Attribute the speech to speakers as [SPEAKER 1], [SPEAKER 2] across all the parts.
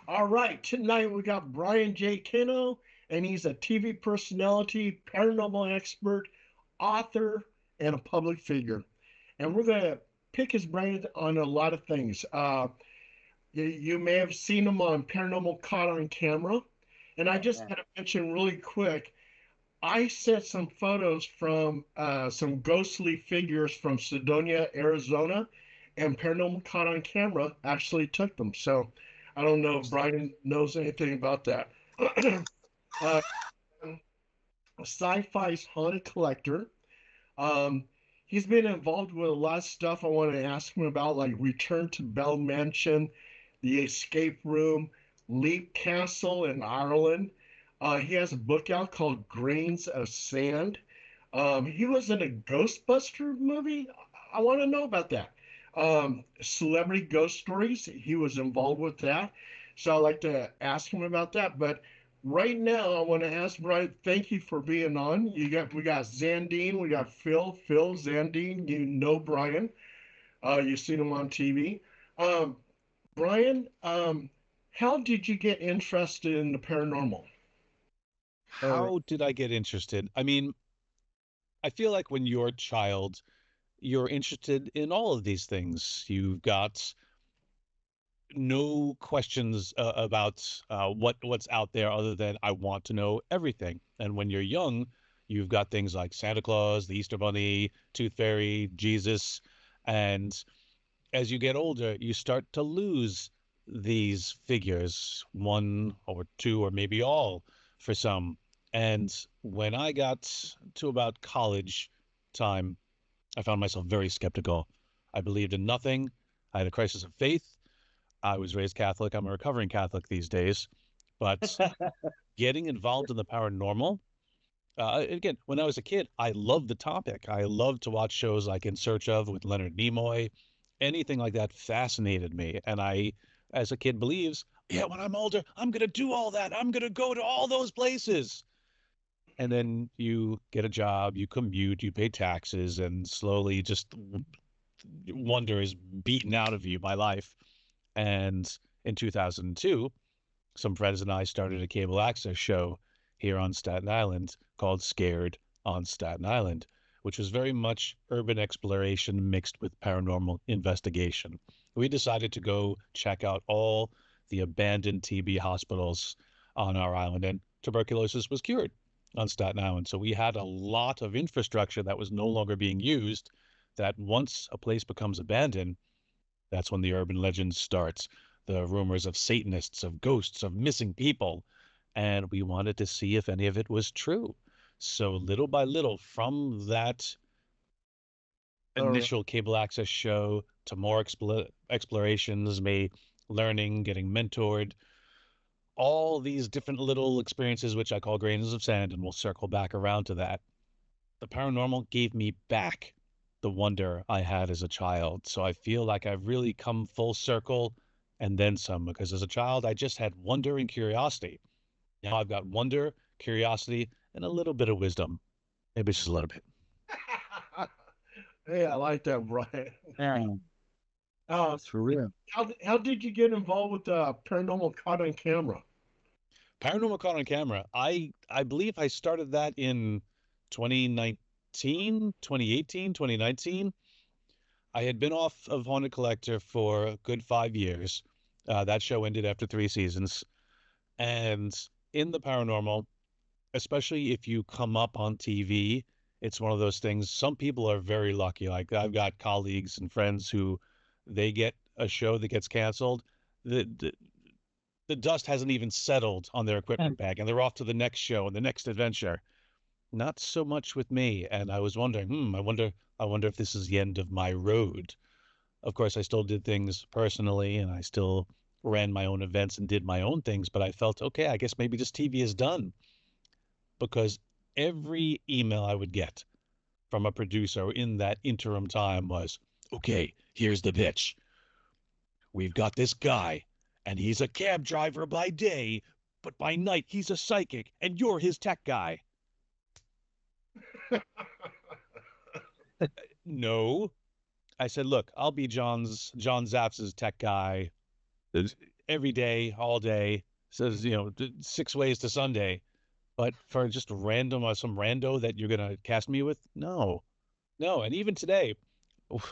[SPEAKER 1] All right, tonight we got Brian J. Cano, and he's a TV personality, paranormal expert, author, and a public figure. And we're going to pick his brain on a lot of things. You may have seen him on Paranormal Caught on camera. And I just
[SPEAKER 2] Yeah.
[SPEAKER 1] got to mention really quick, I sent some photos from some ghostly figures from Sedonia, Arizona, and Paranormal Caught on Camera actually took them. So I don't know if Brian knows anything about that. uh, Sci-Fi's haunted collector. Um, he's been involved with a lot of stuff I want to ask him about, like Return to Bell Mansion, The Escape Room, Leap Castle in Ireland. He has a book out called Grains of Sand. He was in a Ghostbuster movie. I want to know about that. Celebrity Ghost Stories. He was involved with that. So I'd like to ask him about that. But right now, I want to ask Brian. Thank you for being on. We got Zandine. We got Phil Zandine. You know Brian. You've seen him on TV. Um, Brian, how did you get interested in the paranormal? Or
[SPEAKER 3] How did I get interested? I mean, I feel like when you're a child, you're interested in all of these things. You've got no questions about what's out there other than I want to know everything. And when you're young, you've got things like Santa Claus, the Easter Bunny, Tooth Fairy, Jesus, and as you get older, you start to lose these figures, one or two or maybe all for some. And when I got to about college time, I found myself very skeptical. I believed in nothing. I had a crisis of faith. I was raised Catholic. I'm a recovering Catholic these days. But getting involved in the paranormal, again, when I was a kid, I loved the topic. I loved to watch shows like In Search of with Leonard Nimoy. Anything like that fascinated me. And I, as a kid, believes, yeah, when I'm older, I'm going to do all that. I'm going to go to all those places. And then you get a job, you commute, you pay taxes, and slowly just wonder is beaten out of you by life. And in 2002, some friends and I started a cable access show here on Staten Island called Scared on Staten Island, which was very much urban exploration mixed with paranormal investigation. We decided to go check out all the abandoned TB hospitals on our island, and tuberculosis was cured on Staten Island. So we had a lot of infrastructure that was no longer being used, that once a place becomes abandoned, that's when the urban legend starts. The rumors of Satanists, of ghosts, of missing people. And we wanted to see if any of it was true. So little by little, from that
[SPEAKER 1] or
[SPEAKER 3] initial cable access show to more explorations, me learning, getting mentored, all these different little experiences, which I call grains of sand, and we'll circle back around to that. The paranormal gave me back the wonder I had as a child. So I feel like I've really come full circle and then some, because as a child, I just had wonder and curiosity. Now I've got wonder, curiosity, and a little bit of wisdom. Maybe just a little bit.
[SPEAKER 1] hey, I like that, Brian.
[SPEAKER 2] Yeah,
[SPEAKER 1] Uh,
[SPEAKER 2] that's for real.
[SPEAKER 1] how did you get involved with paranormal caught on camera?
[SPEAKER 3] Paranormal Caught on Camera. I believe I started that in 2019, 2018, 2019. I had been off of Haunted Collector for a good 5 years. That show ended after 3 seasons. And in the paranormal, especially if you come up on TV, it's one of those things. Some people are very lucky. Like I've got colleagues and friends who they get a show that gets canceled. The dust hasn't even settled on their equipment bag, and they're off to the next show and the next adventure. Not so much with me. And I was wondering, I wonder if this is the end of my road. Of course, I still did things personally and I still ran my own events and did my own things, but I felt, okay, I guess maybe this TV is done because every email I would get from a producer in that interim time was, okay, here's the pitch. We've got this guy and he's a cab driver by day, but by night he's a psychic and you're his tech guy. No. I said, look, I'll be John Zaps's tech guy every day, all day. Says, 6 ways to Sunday. But for just random some rando that you're gonna cast me with, no, no. And even today,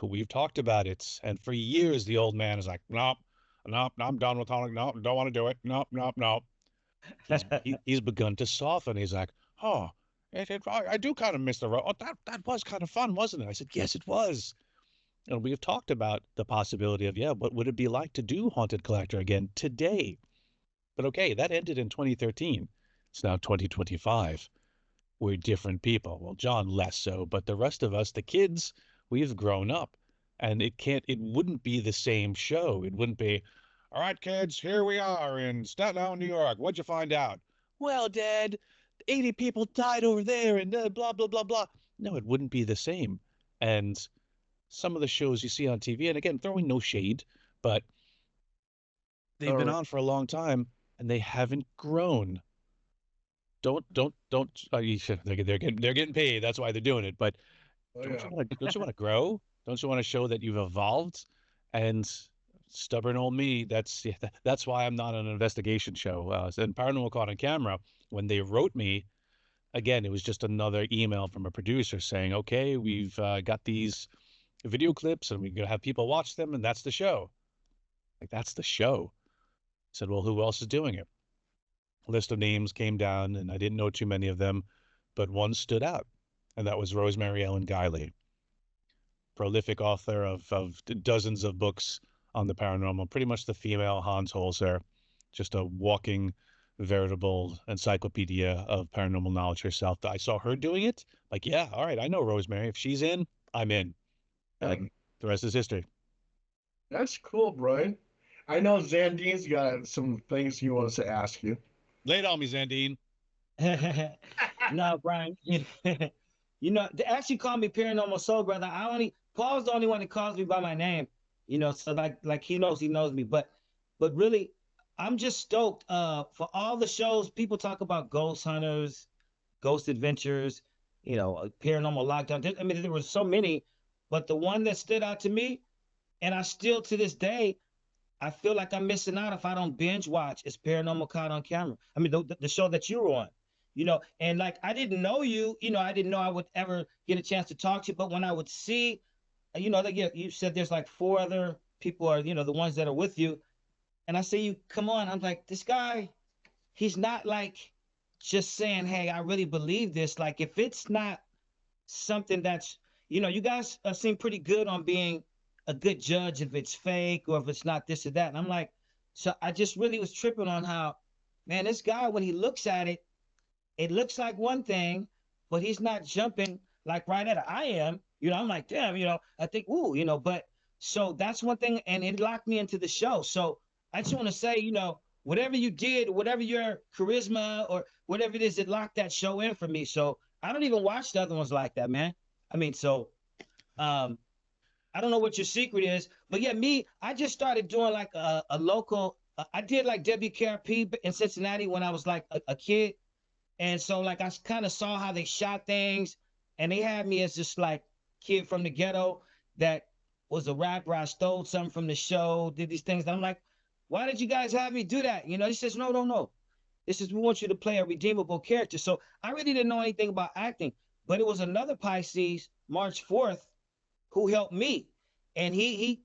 [SPEAKER 3] we've talked about it, and for years the old man is like, nope, nope, no, I'm done with Tonic. No, don't want to do it. Nope, nope, nope. He's begun to soften. He's like, oh, I do kind of miss the road. Oh, that was kind of fun, wasn't it? I said, yes, it was. And we have talked about the possibility of, yeah, what would it be like to do Haunted Collector again today? But okay, that ended in 2013. It's now 2025. We're different people. Well, John less so, but the rest of us, the kids, we've grown up. And it wouldn't be the same show. It wouldn't be, all right, kids, here we are in Staten Island, New York. What'd you find out? Well, Dad, 80 people died over there and blah, blah, blah, blah. No, it wouldn't be the same. And some of the shows you see on TV, and again, throwing no shade, but they've been
[SPEAKER 1] Or,
[SPEAKER 3] on for a long time and they haven't grown. Don't. They're getting paid. That's why they're doing it. But
[SPEAKER 1] oh yeah.
[SPEAKER 3] don't you want to grow? Don't you want to show that you've evolved? And stubborn old me. That's why I'm not on an investigation show. And Paranormal Caught on Camera, when they wrote me, again, it was just another email from a producer saying, okay, we've got these video clips and we're gonna have people watch them, and that's the show. Like that's the show. I said, well, who else is doing it? List of names came down, and I didn't know too many of them, but one stood out, and that was Rosemary Ellen Guiley, prolific author of dozens of books on the paranormal, pretty much the female Hans Holzer, just a walking, veritable encyclopedia of paranormal knowledge herself. I saw her doing it, like, yeah, all right, I know Rosemary. If she's in, I'm in. And the rest is history.
[SPEAKER 1] That's cool, Brian. I know Zandine's got some things he wants to ask you.
[SPEAKER 3] Lay it on me, Zandine.
[SPEAKER 2] No, Brian. They actually call me Paranormal Soul Brother. Paul's the only one that calls me by my name. So like he knows me. But really, I'm just stoked. For all the shows, people talk about ghost hunters, ghost adventures, paranormal lockdown. There were so many, but the one that stood out to me, and I still to this day, I feel like I'm missing out if I don't binge watch. It's Paranormal Caught on Camera. The show that you were on, and like I didn't know you, I didn't know I would ever get a chance to talk to you. But when I would see, like you said, there's like four other people are, the ones that are with you, and I see you come on. I'm like, this guy, he's not like just saying, hey, I really believe this. Like if it's not something that's, you guys seem pretty good on being a good judge if it's fake or if it's not this or that. And I'm like, so I just really was tripping on how, man, this guy, when he looks at it, it looks like one thing, but he's not jumping like right at it. I am, I'm like, damn, I think, ooh, but so that's one thing. And it locked me into the show. So I just want to say, whatever you did, whatever your charisma or whatever it is, it locked that show in for me. So I don't even watch the other ones like that, man. So um, I don't know what your secret is, but yeah, I just started doing like a local. I did like WKRP in Cincinnati when I was like a kid, and so like I kind of saw how they shot things, and they had me as just like kid from the ghetto that was a rapper. I stole something from the show, did these things. And I'm like, why did you guys have me do that? He says, no, no, no. This is we want you to play a redeemable character. So I really didn't know anything about acting, but it was another Pisces, March 4th, who helped me. And he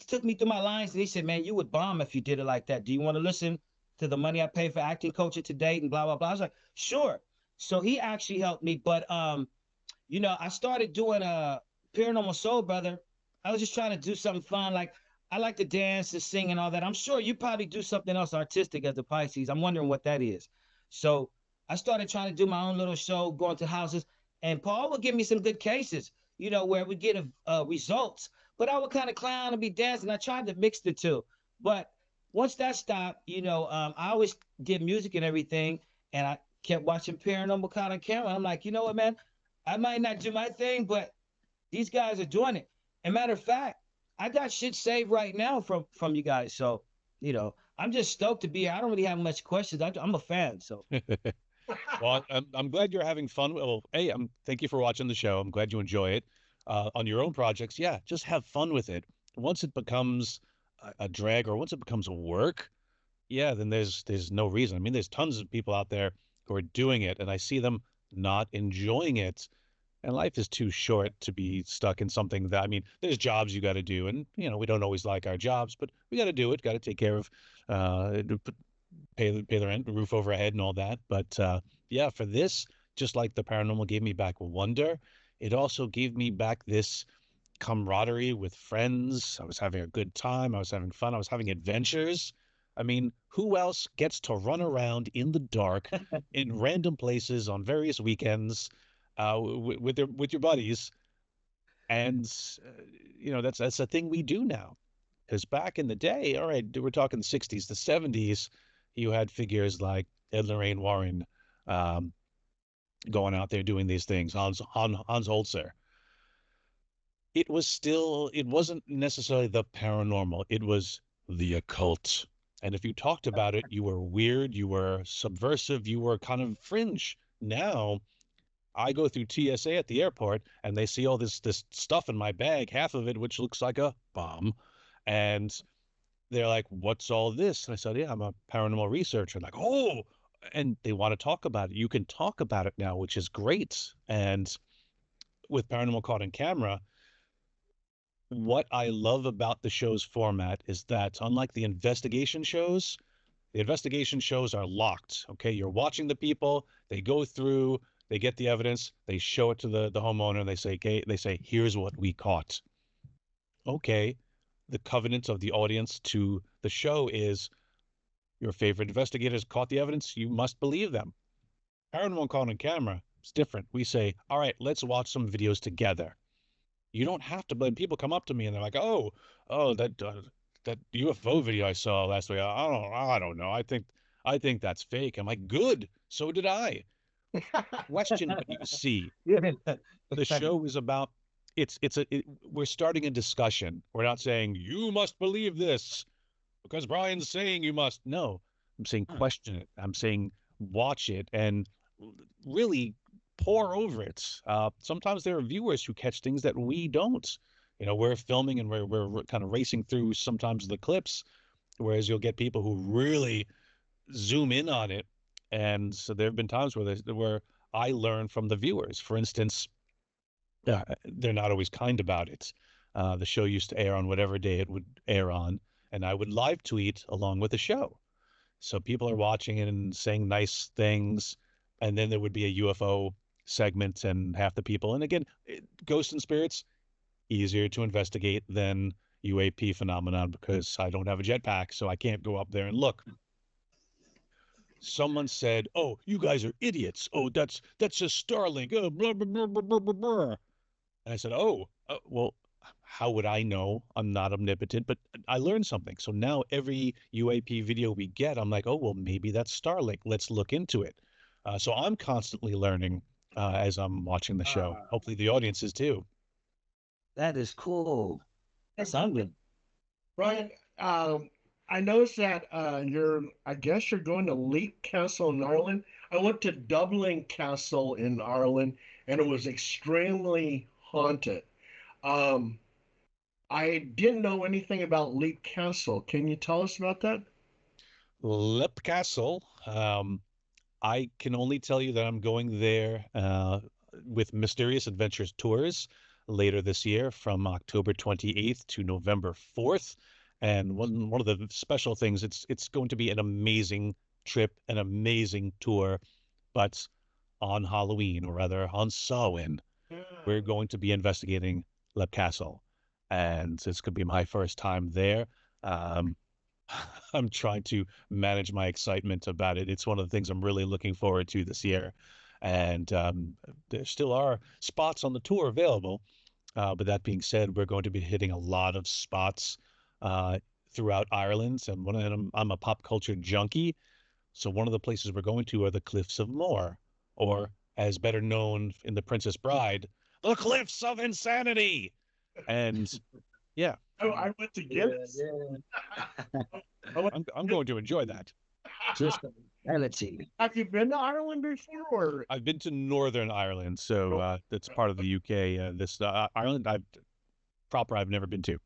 [SPEAKER 2] took me through my lines and he said, man, you would bomb if you did it like that. Do you want to listen to the money I pay for acting coaching to date and blah, blah, blah? I was like, sure. So he actually helped me. But, I started doing a Paranormal Soul Brother. I was just trying to do something fun. Like I like to dance and sing and all that. I'm sure you probably do something else artistic as a Pisces. I'm wondering what that is. So I started trying to do my own little show, going to houses, and Paul would give me some good cases, where we get results. But I would kind of clown and be dancing. I tried to mix the two. But once that stopped, I always did music and everything, and I kept watching Paranormal Caught on Camera. I'm like, you know what, man? I might not do my thing, but these guys are doing it. And matter of fact, I got shit saved right now from you guys. So, I'm just stoked to be here. I don't really have much questions. I'm a fan. So,
[SPEAKER 3] Well, I'm glad you're having fun. Well, hey, thank you for watching the show. I'm glad you enjoy it. On your own projects, yeah, just have fun with it. Once it becomes a drag or once it becomes work, yeah, then there's no reason. I mean, there's tons of people out there who are doing it, and I see them not enjoying it. And life is too short to be stuck in something that, I mean, there's jobs you got to do, and we don't always like our jobs, but we got to do it. Got to take care of, pay the rent, roof over our head, and all that. But yeah, for this, just like the paranormal gave me back wonder, it also gave me back this camaraderie with friends. I was having a good time. I was having fun. I was having adventures. I mean, who else gets to run around in the dark in random places on various weekends with your buddies? And that's a thing we do now. Because back in the day, all right, we're talking the 60s, the 70s, you had figures like Ed Lorraine Warren um, going out there doing these things, Hans Holzer. It wasn't necessarily the paranormal, it was the occult. And if you talked about it, you were weird, you were subversive, you were kind of fringe. Now I go through TSA at the airport and they see all this stuff in my bag, half of it which looks like a bomb. And they're like, "What's all this?" And I said, "Yeah, I'm a paranormal researcher." And like, "Oh," and they want to talk about it. You can talk about it now, which is great. And with Paranormal Caught on Camera, what I love about the show's format is that unlike the investigation shows are locked. Okay, you're watching the people, they go through, they get the evidence, they show it to the homeowner, and they say, okay, here's what we caught. Okay, the covenant of the audience to the show is your favorite investigators caught the evidence, you must believe them. Paranormal Caught on Camera, it's different. We say, all right, let's watch some videos together. You don't have to, but people come up to me and they're like, "Oh, that UFO video I saw last week. I don't know. I think that's fake." I'm like, "Good. So did I." Question what you see.
[SPEAKER 2] Yeah.
[SPEAKER 3] The show is about we're starting a discussion. We're not saying you must believe this because Brian's saying you must. No, I'm saying question it. I'm saying watch it and really pour over it. Sometimes there are viewers who catch things that we don't. We're filming and we're kind of racing through sometimes the clips, whereas you'll get people who really zoom in on it. And so there have been times where I learn from the viewers. For instance, they're not always kind about it. The show used to air on whatever day it would air on, and I would live tweet along with the show. So people are watching it and saying nice things, and then there would be a UFO segment, and half the people. And again, ghosts and spirits easier to investigate than UAP phenomenon because I don't have a jetpack, so I can't go up there and look. Someone said, "Oh, you guys are idiots. Oh, that's just Starlink." Oh, blah, blah, blah, blah, blah, blah, blah. And I said, "Oh, well, how would I know? I'm not omnipotent, but I learned something." So now every UAP video we get, I'm like, "Oh, well, maybe that's Starlink. Let's look into it." So I'm constantly learning as I'm watching the show. Hopefully the audience is too.
[SPEAKER 2] That is cool. That's ugly.
[SPEAKER 1] Brian, I noticed that I guess you're going to Leap Castle in Ireland. I went to Dublin Castle in Ireland, and it was extremely haunted. Um, I didn't know anything about Leap Castle. Can you tell us about that?
[SPEAKER 3] Lip Castle. I can only tell you that I'm going there with Mysterious Adventures Tours later this year from October 28th to November 4th. And one of the special things, it's going to be an amazing trip, an amazing tour, but on Halloween, or rather on Samhain, we're
[SPEAKER 1] Yeah.
[SPEAKER 3] going to be investigating Le Castle. And it's going to be my first time there. Um, I'm trying to manage my excitement about it. It's one of the things I'm really looking forward to this year. And there still are spots on the tour available. But that being said, we're going to be hitting a lot of spots uh, throughout Ireland. And one of them, I'm a pop culture junkie. So one of the places we're going to are the Cliffs of Moher, or as better known in The Princess Bride, the Cliffs of Insanity. And yeah,
[SPEAKER 1] Oh, I went to
[SPEAKER 2] Yeah,
[SPEAKER 1] Guinness.
[SPEAKER 2] yeah.
[SPEAKER 1] I went
[SPEAKER 3] I'm
[SPEAKER 1] to
[SPEAKER 3] going to enjoy that.
[SPEAKER 2] Just reality.
[SPEAKER 1] Have you been to Ireland before, or
[SPEAKER 3] I've been to Northern Ireland, so
[SPEAKER 1] no?
[SPEAKER 3] that's part of the UK. This Ireland, I've never been to.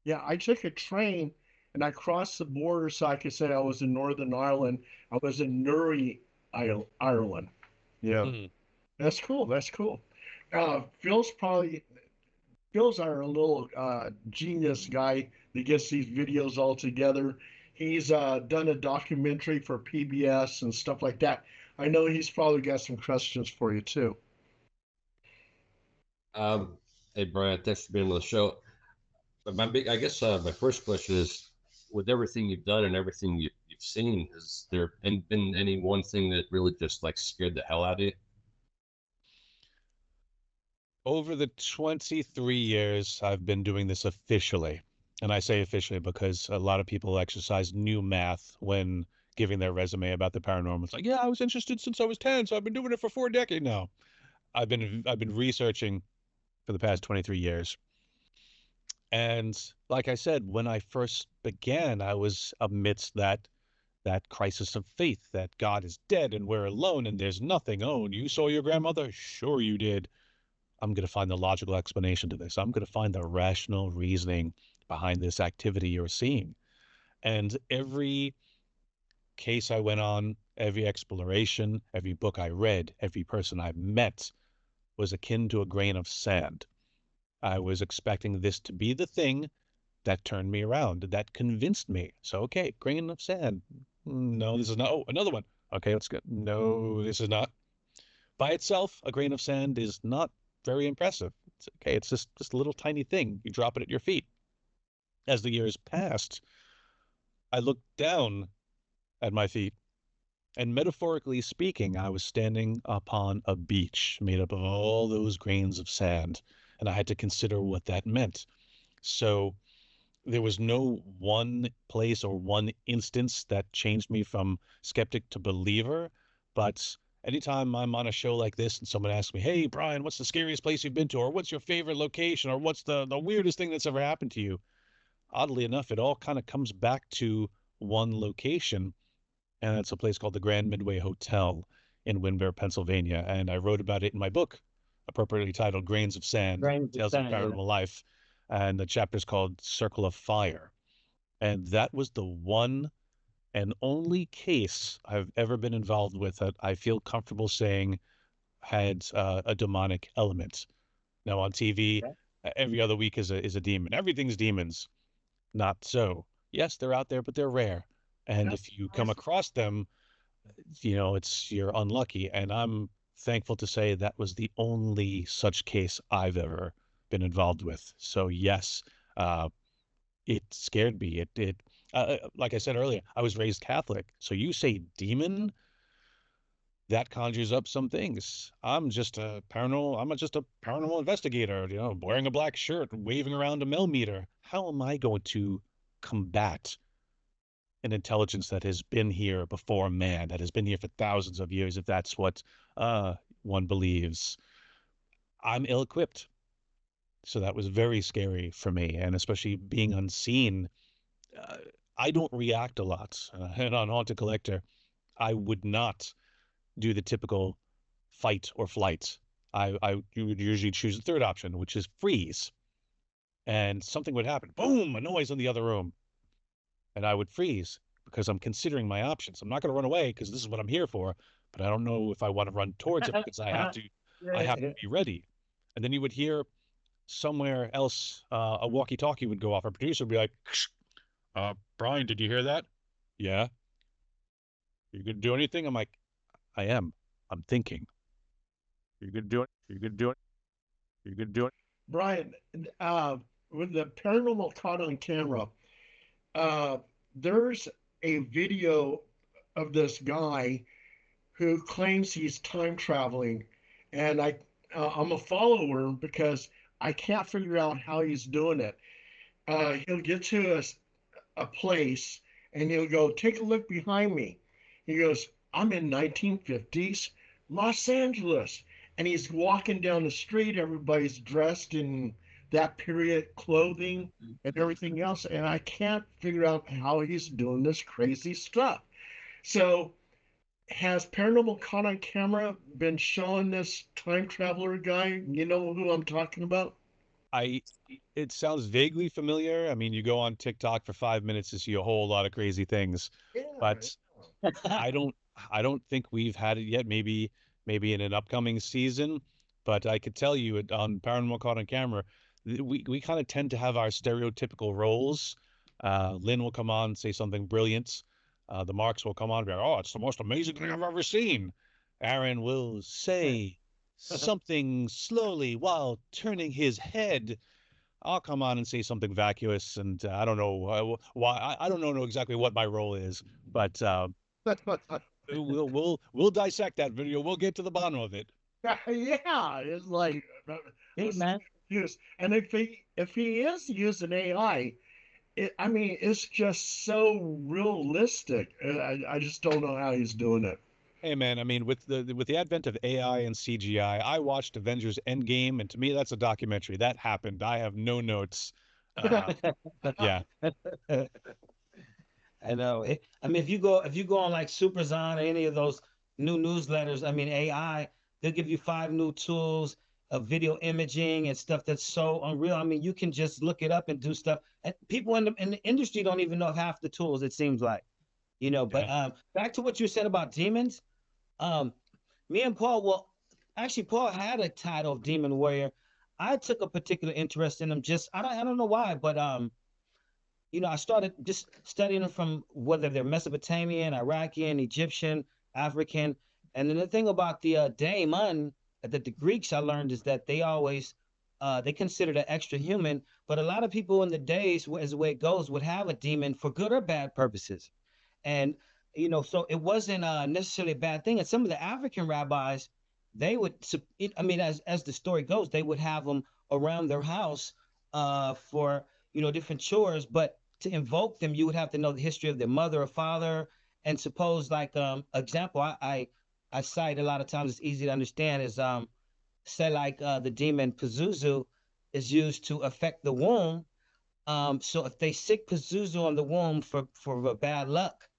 [SPEAKER 1] Yeah, I took a train and I crossed the border so I could say I was in Northern Ireland. I was in Newry, Ireland. Yeah,
[SPEAKER 3] Mhm.
[SPEAKER 1] that's cool. That's cool. Phil's our little genius guy that gets these videos all together. He's done a documentary for PBS and stuff like that. I know he's probably got some questions for you too.
[SPEAKER 4] Um, hey Brian, thanks for being on the show. But I guess my first question is, with everything you've done and everything you've seen, has there been any one thing that really just like scared the hell out of you?
[SPEAKER 3] Over the 23 years I've been doing this officially, and I say officially because a lot of people exercise new math when giving their resume about the paranormal. It's like, yeah, I was interested since I was 10, so I've been doing it for 4 decades now. I've been researching for the past 23 years. And like I said, when I first began, I was amidst that crisis of faith that God is dead and we're alone and there's nothing. Oh, you saw your grandmother? Sure you did. I'm going to find the logical explanation to this. I'm going to find the rational reasoning behind this activity you're seeing. And every case I went on, every exploration, every book I read, every person I met was akin to a grain of sand. I was expecting this to be the thing that turned me around, that convinced me. So, okay, grain of sand. No, this is not. Oh, another one. Okay, let's go. No, this is not. By itself, a grain of sand is not very impressive. It's okay. It's just a little tiny thing. You drop it at your feet. As the years passed, I looked down at my feet, and metaphorically speaking, I was standing upon a beach made up of all those grains of sand, and I had to consider what that meant. So there was no one place or one instance that changed me from skeptic to believer. But anytime I'm on a show like this and someone asks me, hey, Brian, what's the scariest place you've been to? Or what's your favorite location? Or what's the weirdest thing that's ever happened to you? Oddly enough, it all kind of comes back to one location, and it's a place called the Grand Midway Hotel in Windsor, Pennsylvania. And I wrote about it in my book, appropriately titled Grains of Sand,
[SPEAKER 2] Grains of
[SPEAKER 3] Tales of
[SPEAKER 2] Sand, yeah.
[SPEAKER 3] Paranormal Life. And the chapter's called Circle of Fire. And that was the one and only case I've ever been involved with that I feel comfortable saying had a demonic element. Now on TV,
[SPEAKER 2] Okay.
[SPEAKER 3] every other week is a demon. Everything's demons. Not so. Yes, they're out there, but they're rare. And
[SPEAKER 1] That's
[SPEAKER 3] if you come across them, you're unlucky. And I'm thankful to say that was the only such case I've ever been involved with. So yes, uh, it scared me. Like I said earlier, I was raised Catholic. So you say demon, that conjures up some things. I'm just a paranormal investigator, wearing a black shirt, waving around a millimeter. How am I going to combat an intelligence that has been here before man, that has been here for thousands of years, if that's what uh, one believes? I'm ill-equipped. So that was very scary for me, and especially being unseen. uh, I don't react a lot. And on Haunted Collector, I would not do the typical fight or flight. I would usually choose the third option, which is freeze. And something would happen. Boom, a noise in the other room. And I would freeze because I'm considering my options. I'm not going to run away because this is what I'm here for, but I don't know if I want to run towards it because I have to
[SPEAKER 2] Yeah.
[SPEAKER 3] be ready. And then you would hear somewhere else a walkie-talkie would go off. Our producer would be like, Brian, did you hear that? Yeah. You gonna do anything? I'm like, I am. I'm thinking. You gonna do it? You gonna do it? You gonna do it?
[SPEAKER 1] Brian. Uh, with the paranormal caught on camera, uh, there's a video of this guy who claims he's time traveling, and I'm a follower because I can't figure out how he's doing it. He'll get to a place and he'll go, take a look behind me. He goes, I'm in 1950s Los Angeles. And he's walking down the street. Everybody's dressed in that period clothing and everything else. And I can't figure out how he's doing this crazy stuff. So, has Paranormal Caught on Camera been showing this time traveler guy? You know who I'm talking about?
[SPEAKER 3] I it sounds vaguely familiar. I mean, you go on TikTok for 5 minutes to see a whole lot of crazy things,
[SPEAKER 1] Yeah.
[SPEAKER 3] but I don't I don't think we've had it yet. Maybe in an upcoming season, but I could tell you on Paranormal Caught on Camera, we kind of tend to have our stereotypical roles. Lynn will come on, say something brilliant. The Marks will come on and be like, "Oh, it's the most amazing thing I've ever seen." Aaron will say something slowly while turning his head. I'll come on and say something vacuous, and I don't know why. I don't know exactly what my role is, but we'll dissect that video. We'll get to the bottom of it.
[SPEAKER 1] Yeah, it's like
[SPEAKER 2] Hey, man.
[SPEAKER 1] use. And if he is using AI, I mean, it's just so realistic. I just don't know how he's doing it.
[SPEAKER 3] Hey man, I mean, with the advent of AI and CGI, I watched Avengers Endgame, and to me, that's a documentary that happened. I have no notes. Uh, yeah,
[SPEAKER 2] I know. I mean, if you go on like SuperZon or any of those new newsletters, I mean, AI, they'll give you 5 new tools of video imaging and stuff that's so unreal. I mean, you can just look it up and do stuff. And people in the industry don't even know half the tools, it seems like,
[SPEAKER 3] yeah.
[SPEAKER 2] But back to what you said about demons. Um, Me and Paul, well, actually, Paul had a title of Demon Warrior. I took a particular interest in him. Just I don't know why, but I started just studying them from whether they're Mesopotamian, Iraqi, Egyptian, African. And then the thing about the daemon that the Greeks I learned is that they always they considered an extra human, but a lot of people in the days, as the way it goes, would have a demon for good or bad purposes. And so it wasn't necessarily a bad thing. And some of the African rabbis, they would, I mean, as the story goes, they would have them around their house for different chores. But to invoke them, you would have to know the history of their mother or father. And suppose, like, example, I cite a lot of times, it's easy to understand, is say like the demon Pazuzu is used to affect the womb. So if they sick Pazuzu on the womb for bad luck,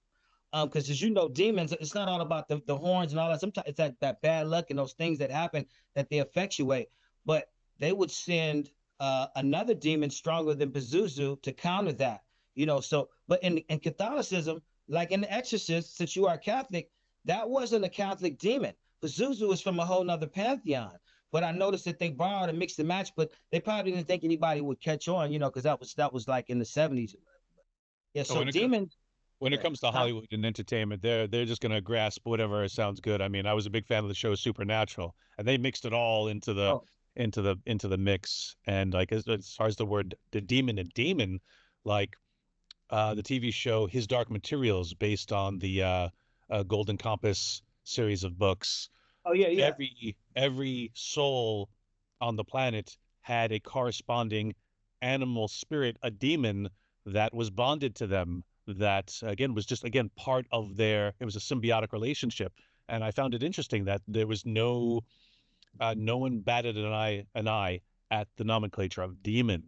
[SPEAKER 2] because as you know, demons, it's not all about the horns and all that. Sometimes it's that bad luck and those things that happen that they effectuate. But they would send another demon stronger than Pazuzu to counter that. So but in Catholicism, like in The Exorcist, since you are Catholic, that wasn't a Catholic demon. Pazuzu is from a whole nother pantheon. But I noticed that they borrowed and mixed and matched, but they probably didn't think anybody would catch on, because that was like in the 70s. Yeah,
[SPEAKER 3] So
[SPEAKER 2] so demons.
[SPEAKER 3] when it
[SPEAKER 2] Yeah.
[SPEAKER 3] comes to
[SPEAKER 2] Huh?
[SPEAKER 3] Hollywood and entertainment, they're just gonna grasp whatever sounds good. I mean, I was a big fan of the show Supernatural, and they mixed it all
[SPEAKER 2] Oh,
[SPEAKER 3] into the mix. And like as far as the demon, like the TV show His Dark Materials, based on the Golden Compass series of books.
[SPEAKER 2] oh yeah, yeah.
[SPEAKER 3] Every soul on the planet had a corresponding animal spirit, a demon that was bonded to them. That again was just again part of their. It was a symbiotic relationship, and I found it interesting that there was no one batted an eye at the nomenclature of demon.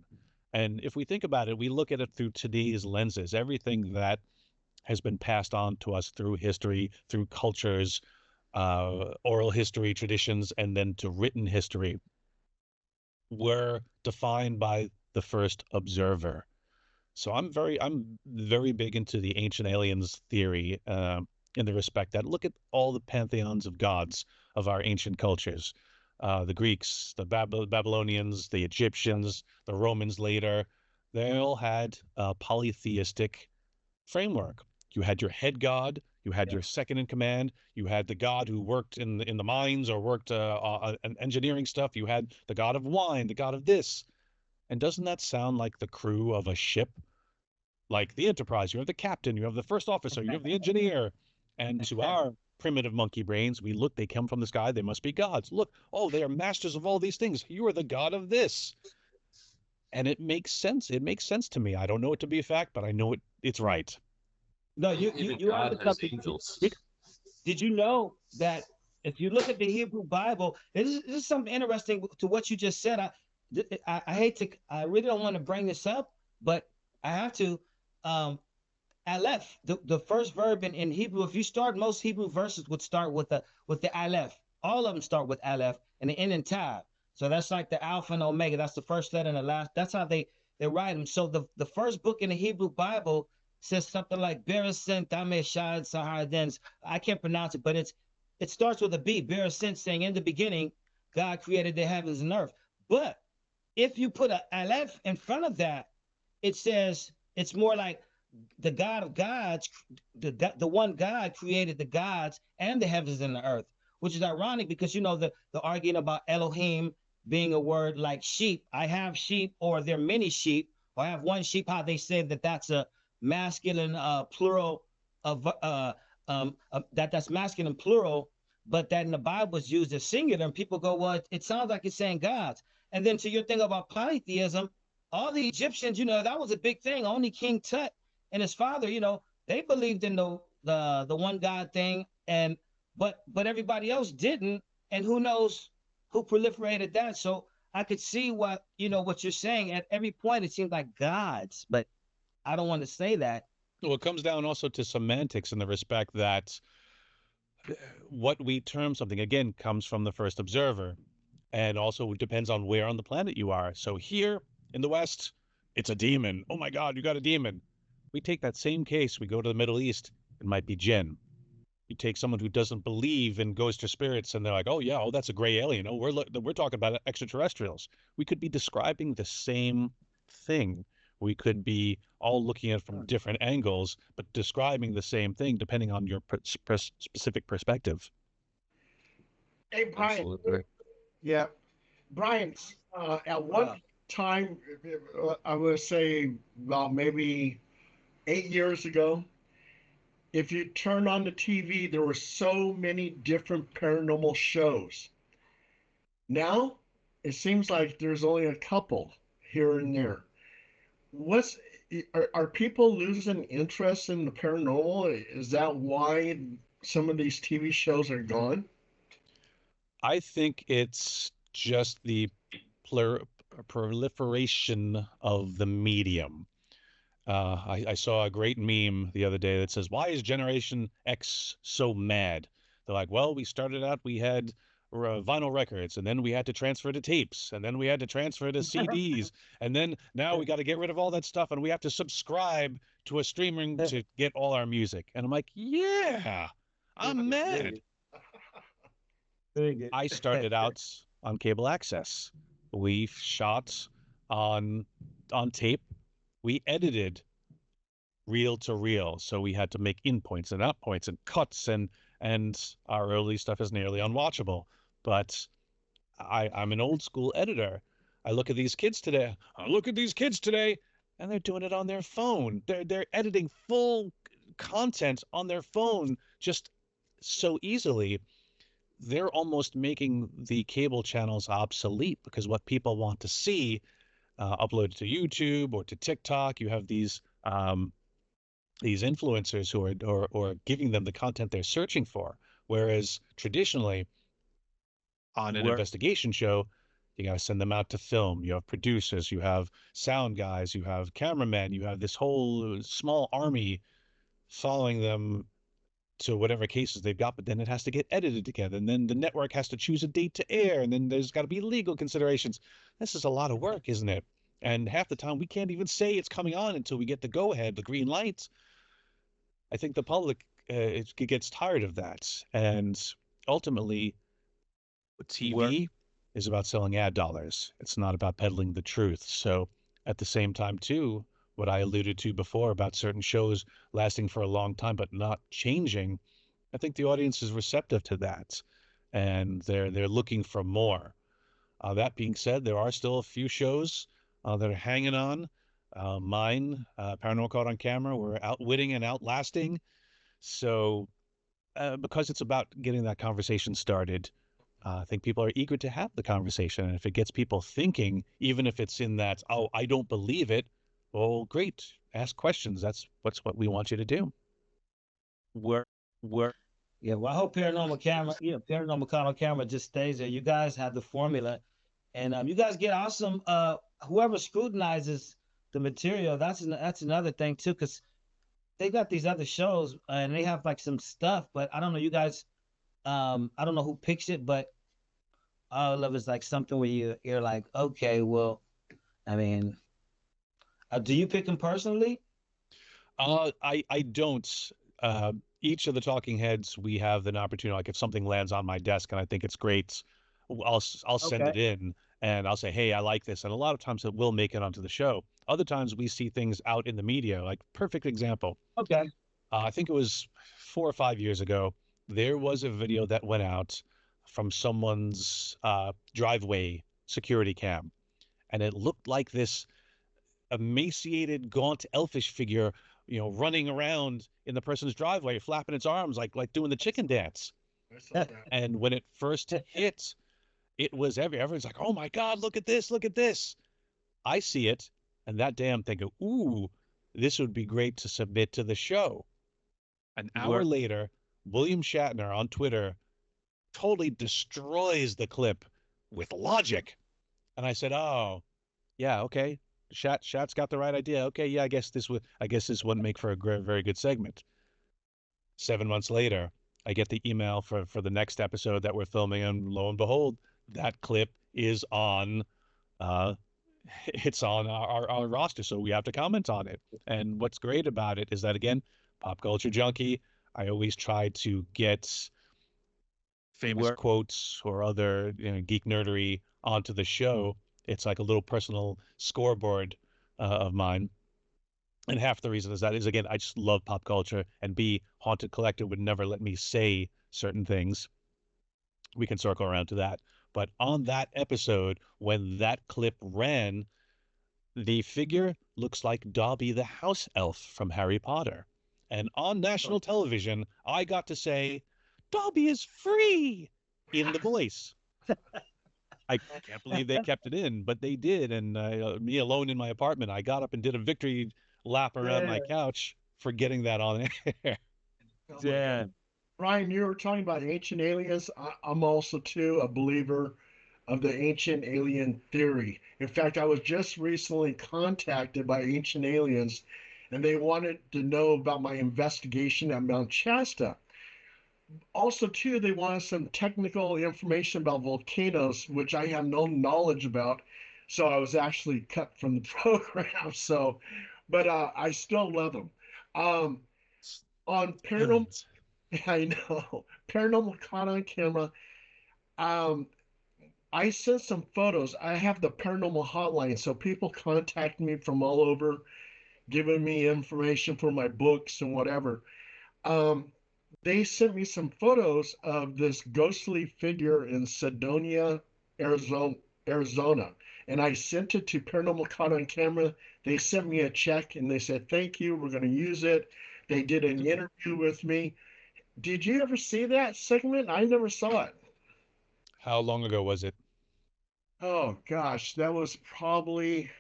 [SPEAKER 3] And if we think about it, we look at it through today's lenses. Everything that has been passed on to us through history, through cultures, oral history, traditions, and then to written history, were defined by the first observer. So I'm very big into the ancient aliens theory, in the respect that look at all the pantheons of gods of our ancient cultures, the Greeks, the Babylonians, the Egyptians, the Romans later. They all had a polytheistic framework. You had your head god, you had
[SPEAKER 2] Yeah.
[SPEAKER 3] your second in command, you had the god who worked in the mines or worked engineering stuff. You had the god of wine, the god of this. And doesn't that sound like the crew of a ship? Like the Enterprise, you have the captain, you have the first officer, you have the engineer. And to our primitive monkey brains, we look, they come from the sky, they must be gods. Look, oh, they are masters of all these things. You are the god of this. And it makes sense. It makes sense to me. I don't know it to be a fact, but I know it's right.
[SPEAKER 2] No, you you
[SPEAKER 4] Even
[SPEAKER 2] you are
[SPEAKER 4] God
[SPEAKER 2] the
[SPEAKER 4] has
[SPEAKER 2] something.
[SPEAKER 4] angels.
[SPEAKER 2] Did you know that if you look at the Hebrew Bible, this is something interesting to what you just said. I hate to, I really don't want to bring this up, but I have to. Um, Aleph, the first verb in Hebrew, if you start, most Hebrew verses would start with the Aleph. All of them start with Aleph and they end in Tab. So that's like the Alpha and Omega. That's the first letter and the last. That's how they write them. So the first book in the Hebrew Bible says something like Bereshit Dameshad Sahardens. I can't pronounce it, but it starts with a B. Bereshit, saying in the beginning, God created the heavens and earth. But if you put a aleph in front of that, it says it's more like the God of gods, the one God created the gods and the heavens and the earth, which is ironic because you know the arguing about Elohim being a word like sheep. I have sheep, or there are many sheep, or I have one sheep. How they say that that's a masculine plural of that's masculine plural, but that in the Bible is used as singular, and people go, well, it sounds like it's saying gods. And then to your thing about polytheism, all the Egyptians, you know, that was a big thing. Only King Tut and his father, you know, they believed in the one God thing, and but everybody else didn't, and who knows who proliferated that. So I could see what you know what you're saying. At every point, it seemed like gods, but I don't want to say that.
[SPEAKER 3] Well, it comes down also to semantics in the respect that what we term something again comes from the first observer, and also depends on where on the planet you are. So here in the West, it's a demon. Oh my God, you got a demon. We take that same case, we go to the Middle East, it might be jinn. You take someone who doesn't believe in ghosts or spirits, and they're like, "Oh yeah, oh that's a gray alien. Oh, we're talking about extraterrestrials." We could be describing the same thing. We could be all looking at it from different angles, but describing the same thing depending on your specific perspective.
[SPEAKER 1] Hey, Brian.
[SPEAKER 4] Absolutely.
[SPEAKER 1] Yeah, Brian. At one time, I would say about maybe 8 years ago, if you turned on the TV, there were so many different paranormal shows. Now, it seems like there's only a couple here and there. What's are people losing interest in the paranormal? Is that why some of these TV shows are gone?
[SPEAKER 3] I think it's just the proliferation of the medium. I saw a great meme the other day that says, "Why is Generation X so mad?" They're like, "Well, we started out, we had vinyl records, and then we had to transfer to tapes, and then we had to transfer to CDs, and then now we got to get rid of all that stuff, and we have to subscribe to a streaming to get all our music." And I'm like, "Yeah, I'm mad." I started out on cable access. We shot on tape. We edited reel to reel, so we had to make in points and out points and cuts, and our early stuff is nearly unwatchable. But I'm an old school editor. I look at these kids today. I look at these kids today, and they're doing it on their phone. They're editing full content on their phone just so easily. They're almost making the cable channels obsolete because what people want to see uploaded to YouTube or to TikTok, you have these influencers who are or giving them the content they're searching for. Whereas traditionally on an investigation show, you got to send them out to film. You have producers, you have sound guys, you have cameramen, you have this whole small army following them to whatever cases they've got, but then it has to get edited together, and then the network has to choose a date to air, and then there's got to be legal considerations. This is a lot of work, isn't it? And half the time we can't even say it's coming on until we get the go-ahead, the green lights. I think the public it gets tired of that, and ultimately TV is about selling ad dollars. It's not about peddling the truth. So at the same time, too, what I alluded to before about certain shows lasting for a long time but not changing, I think the audience is receptive to that, and they're looking for more. That being said, there are still a few shows that are hanging on. Mine, Paranormal Caught on Camera, we're outwitting and outlasting. So because it's about getting that conversation started, I think people are eager to have the conversation. And if it gets people thinking, even if it's in that, "Oh, I don't believe it," well, great. Ask questions. That's what we want you to do.
[SPEAKER 2] Work. Yeah, well, I hope Paranormal Caught on Camera just stays there. You guys have the formula, and you guys get awesome. Whoever scrutinizes the material, that's another thing too, because they got these other shows and they have like some stuff, but I don't know. You guys, I don't know who picks it, but all of it's like something where you're like, okay, well, I mean, do you pick them personally?
[SPEAKER 3] I don't. Each of the talking heads, we have an opportunity. Like if something lands on my desk and I think it's great, I'll send
[SPEAKER 2] Okay.
[SPEAKER 3] it in and I'll say, hey, I like this. And a lot of times it will make it onto the show. Other times we see things out in the media. Like perfect example.
[SPEAKER 2] Okay.
[SPEAKER 3] I think it was 4 or 5 years ago. There was a video that went out from someone's driveway security cam, and it looked like this emaciated, gaunt, elfish figure, running around in the person's driveway, flapping its arms like doing the chicken dance.
[SPEAKER 1] I saw that.
[SPEAKER 3] And when it first hit, it was everyone's like, "Oh my God, look at this! Look at this!" I see it, and that damn thing go, "Ooh, this would be great to submit to the show." An hour
[SPEAKER 2] Word.
[SPEAKER 3] later, William Shatner on Twitter totally destroys the clip with logic. And I said, "Oh, yeah, okay. Shat's got the right idea. Okay, yeah, I guess this wouldn't make for a very good segment." 7 months later, I get the email for the next episode that we're filming, and lo and behold, that clip is on uh it's on our roster, so we have to comment on it. And what's great about it is that, again, pop culture junkie, I always try to get famous
[SPEAKER 2] Word.
[SPEAKER 3] quotes or other geek nerdery onto the show. It's like a little personal scoreboard of mine. And half the reason is that is, again, I just love pop culture, and B, Haunted Collective would never let me say certain things. We can circle around to that. But on that episode, when that clip ran, the figure looks like Dobby the house elf from Harry Potter. And on national television, I got to say, Dobby is free in the voice. I can't believe they kept it in, but they did. And me alone in my apartment, I got up and did a victory lap around
[SPEAKER 2] Yeah.
[SPEAKER 3] my couch for getting that on air.
[SPEAKER 1] Oh my God.
[SPEAKER 2] Yeah.
[SPEAKER 1] Ryan, you were talking about ancient aliens. I'm also too a believer of the ancient alien theory. In fact, I was just recently contacted by ancient aliens, and they wanted to know about my investigation at Mount Shasta. Also, too, they wanted some technical information about volcanoes, which I have no knowledge about. So I was actually cut from the program. So, but I still love them. Um, on paranormal,
[SPEAKER 3] Aliens.
[SPEAKER 1] I know paranormal caught on camera. Um, I sent some photos. I have the paranormal hotline, so people contact me from all over, giving me information for my books and whatever. Um, they sent me some photos of this ghostly figure in Sedonia, Arizona, Arizona, and I sent it to Paranormal Caught on Camera. They sent me a check and they said, "Thank you, we're going to use it." They did an interview with me. Did you ever see that segment? I never saw it.
[SPEAKER 3] How long ago was it?
[SPEAKER 1] Oh gosh, that was probably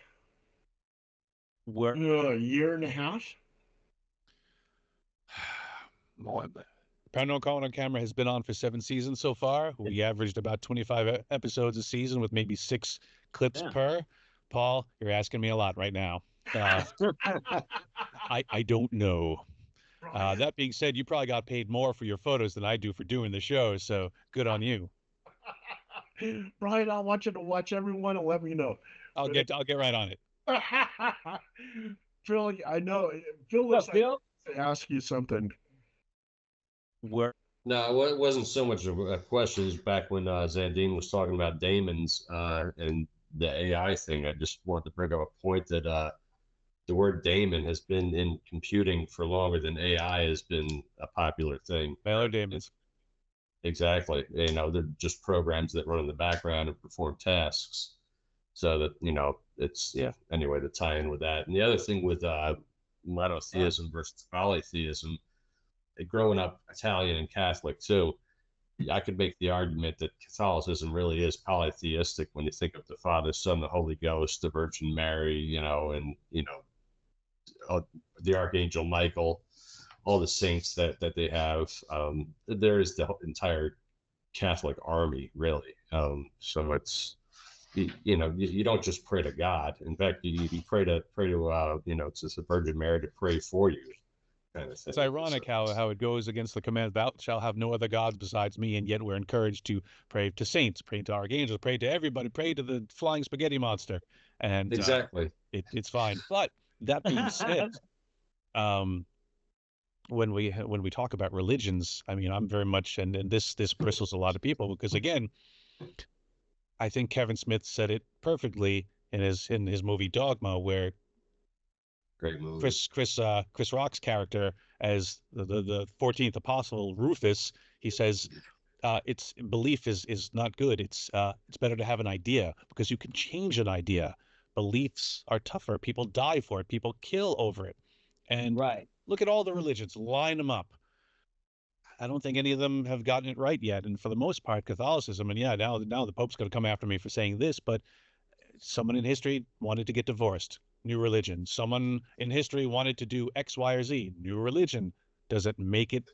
[SPEAKER 2] Word.
[SPEAKER 1] a year and a half.
[SPEAKER 3] Paranormal Caught on Camera has been on for 7 seasons so far. We averaged about 25 episodes a season with maybe 6 clips
[SPEAKER 2] Yeah.
[SPEAKER 3] per. Paul, you're asking me a lot right now. Uh, I don't know.
[SPEAKER 1] Brian,
[SPEAKER 3] That being said, you probably got paid more for your photos than I do for doing the show, so good on you.
[SPEAKER 1] Brian, I want you to watch everyone and let me know.
[SPEAKER 3] I'll get right on it.
[SPEAKER 1] Phil, I know Phil
[SPEAKER 2] What's
[SPEAKER 1] looks
[SPEAKER 2] up,
[SPEAKER 1] like
[SPEAKER 2] Bill?
[SPEAKER 1] to ask you something.
[SPEAKER 2] Word.
[SPEAKER 4] No, it wasn't so much of a question as back when Zandine was talking about daemons and the AI thing. I just wanted to bring up a point that the word daemon has been in computing for longer than AI has been a popular thing.
[SPEAKER 3] Mailer Damons.
[SPEAKER 4] Exactly. They're just programs that run in the background and perform tasks. So that, it's, yeah, anyway, to tie in with that. And the other thing with monotheism versus polytheism, growing up Italian and Catholic too, I could make the argument that Catholicism really is polytheistic when you think of the Father, Son, the Holy Ghost, the Virgin Mary, and the Archangel Michael, all the saints that they have. There is the entire Catholic army, really. So it's you don't just pray to God. In fact, you pray to to the Virgin Mary to pray for you. kind of thing.
[SPEAKER 3] It's ironic how it goes against the command, "Thou shalt have no other gods besides me," and yet we're encouraged to pray to saints, pray to archangels, pray to everybody, pray to the flying spaghetti monster, and
[SPEAKER 4] Exactly.
[SPEAKER 3] it's fine. But that being said, um, when we talk about religions, I mean, I'm very much, and this bristles a lot of people because again, I think Kevin Smith said it perfectly in his movie Dogma, where
[SPEAKER 4] Great movie.
[SPEAKER 3] Chris Rock's character as the 14th apostle Rufus, he says, it's belief is not good. It's better to have an idea because you can change an idea. Beliefs are tougher. People die for it. People kill over it. And
[SPEAKER 2] Right.
[SPEAKER 3] look at all the religions, line them up. I don't think any of them have gotten it right yet. And for the most part, Catholicism, and yeah, now the Pope's going to come after me for saying this, but someone in history wanted to get divorced, new religion. Someone in history wanted to do X, Y, or Z, new religion. Does it make it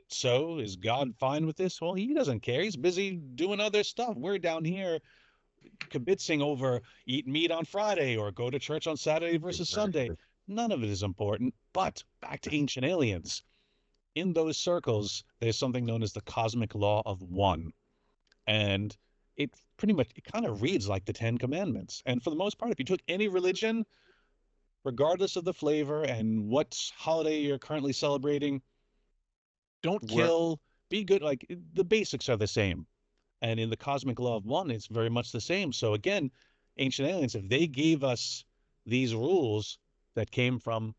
[SPEAKER 3] so? Is God fine with this? Well, he doesn't care. He's busy doing other stuff. We're down here kibitzing over eat meat on Friday or go to church on Saturday versus Sunday.
[SPEAKER 4] Exactly.
[SPEAKER 3] None of it is important. But back to ancient aliens. In those circles, there's something known as the cosmic law of one. And it pretty much, it kind of reads like the Ten Commandments. And for the most part, if you took any religion, regardless of the flavor and what holiday you're currently celebrating, don't kill, be good. Like the basics are the same. And in the cosmic law of one, it's very much the same. So again, ancient aliens, if they gave us these rules that came from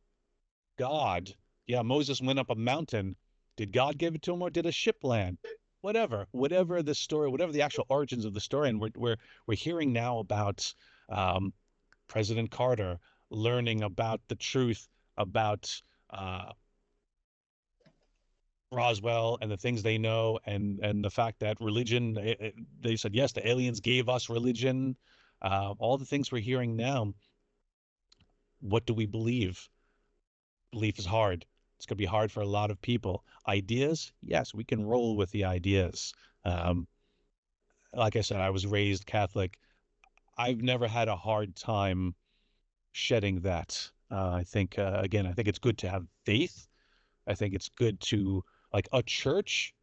[SPEAKER 3] God, yeah, Moses went up a mountain. Did God give it to him or did a ship land? Whatever the story, whatever the actual origins of the story, and we're hearing now about President Carter learning about the truth about Roswell and the things they know, and the fact that religion. They said yes, the aliens gave us religion. All the things we're hearing now. What do we believe? Belief is hard. It's going to be hard for a lot of people. Ideas, yes, we can roll with the ideas. Um, like I said, I was raised Catholic. I've never had a hard time shedding that. I think, again, I think it's good to have faith. I think it's good to, like, a church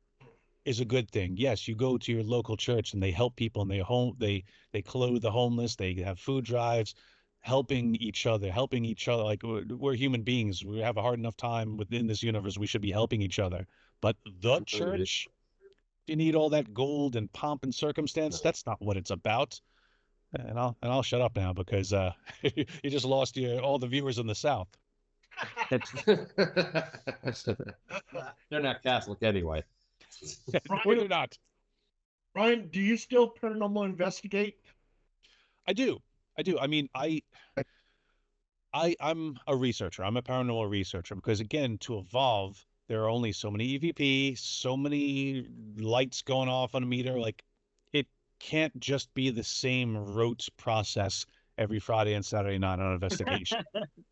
[SPEAKER 3] is a good thing. Yes, you go to your local church and they help people and they clothe the homeless, they have food drives, helping each other, like we're human beings. We have a hard enough time within this universe. We should be helping each other. But the church, you need all that gold and pomp and circumstance. That's not what it's about. And I'll shut up now because you just lost all the viewers in the South.
[SPEAKER 4] They're not Catholic anyway.
[SPEAKER 3] No, they're not.
[SPEAKER 1] Ryan, do you still paranormal investigate?
[SPEAKER 3] I do. I mean, I'm a researcher. I'm a paranormal researcher because again, to evolve, there are only so many EVP, so many lights going off on a meter. Like it can't just be the same rote process every Friday and Saturday night on an investigation.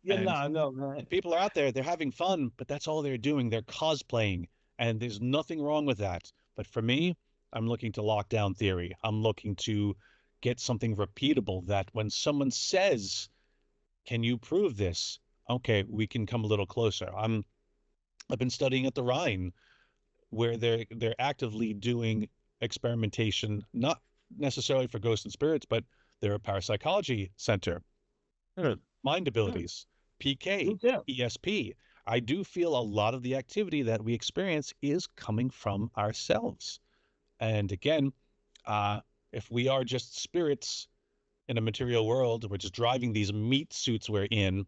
[SPEAKER 2] Yeah,
[SPEAKER 3] And
[SPEAKER 2] no, man.
[SPEAKER 3] people are out there, they're having fun, but that's all they're doing. They're cosplaying, and there's nothing wrong with that. But for me, I'm looking to lock down theory. I'm looking to get something repeatable that when someone says, "Can you prove this?" Okay, we can come a little closer. I've been studying at the Rhine where they're actively doing experimentation, not necessarily for ghosts and spirits, but they're a parapsychology center. Mind abilities, PK, ESP. I do feel a lot of the activity that we experience is coming from ourselves. And again, if we are just spirits in a material world, we're just driving these meat suits we're in,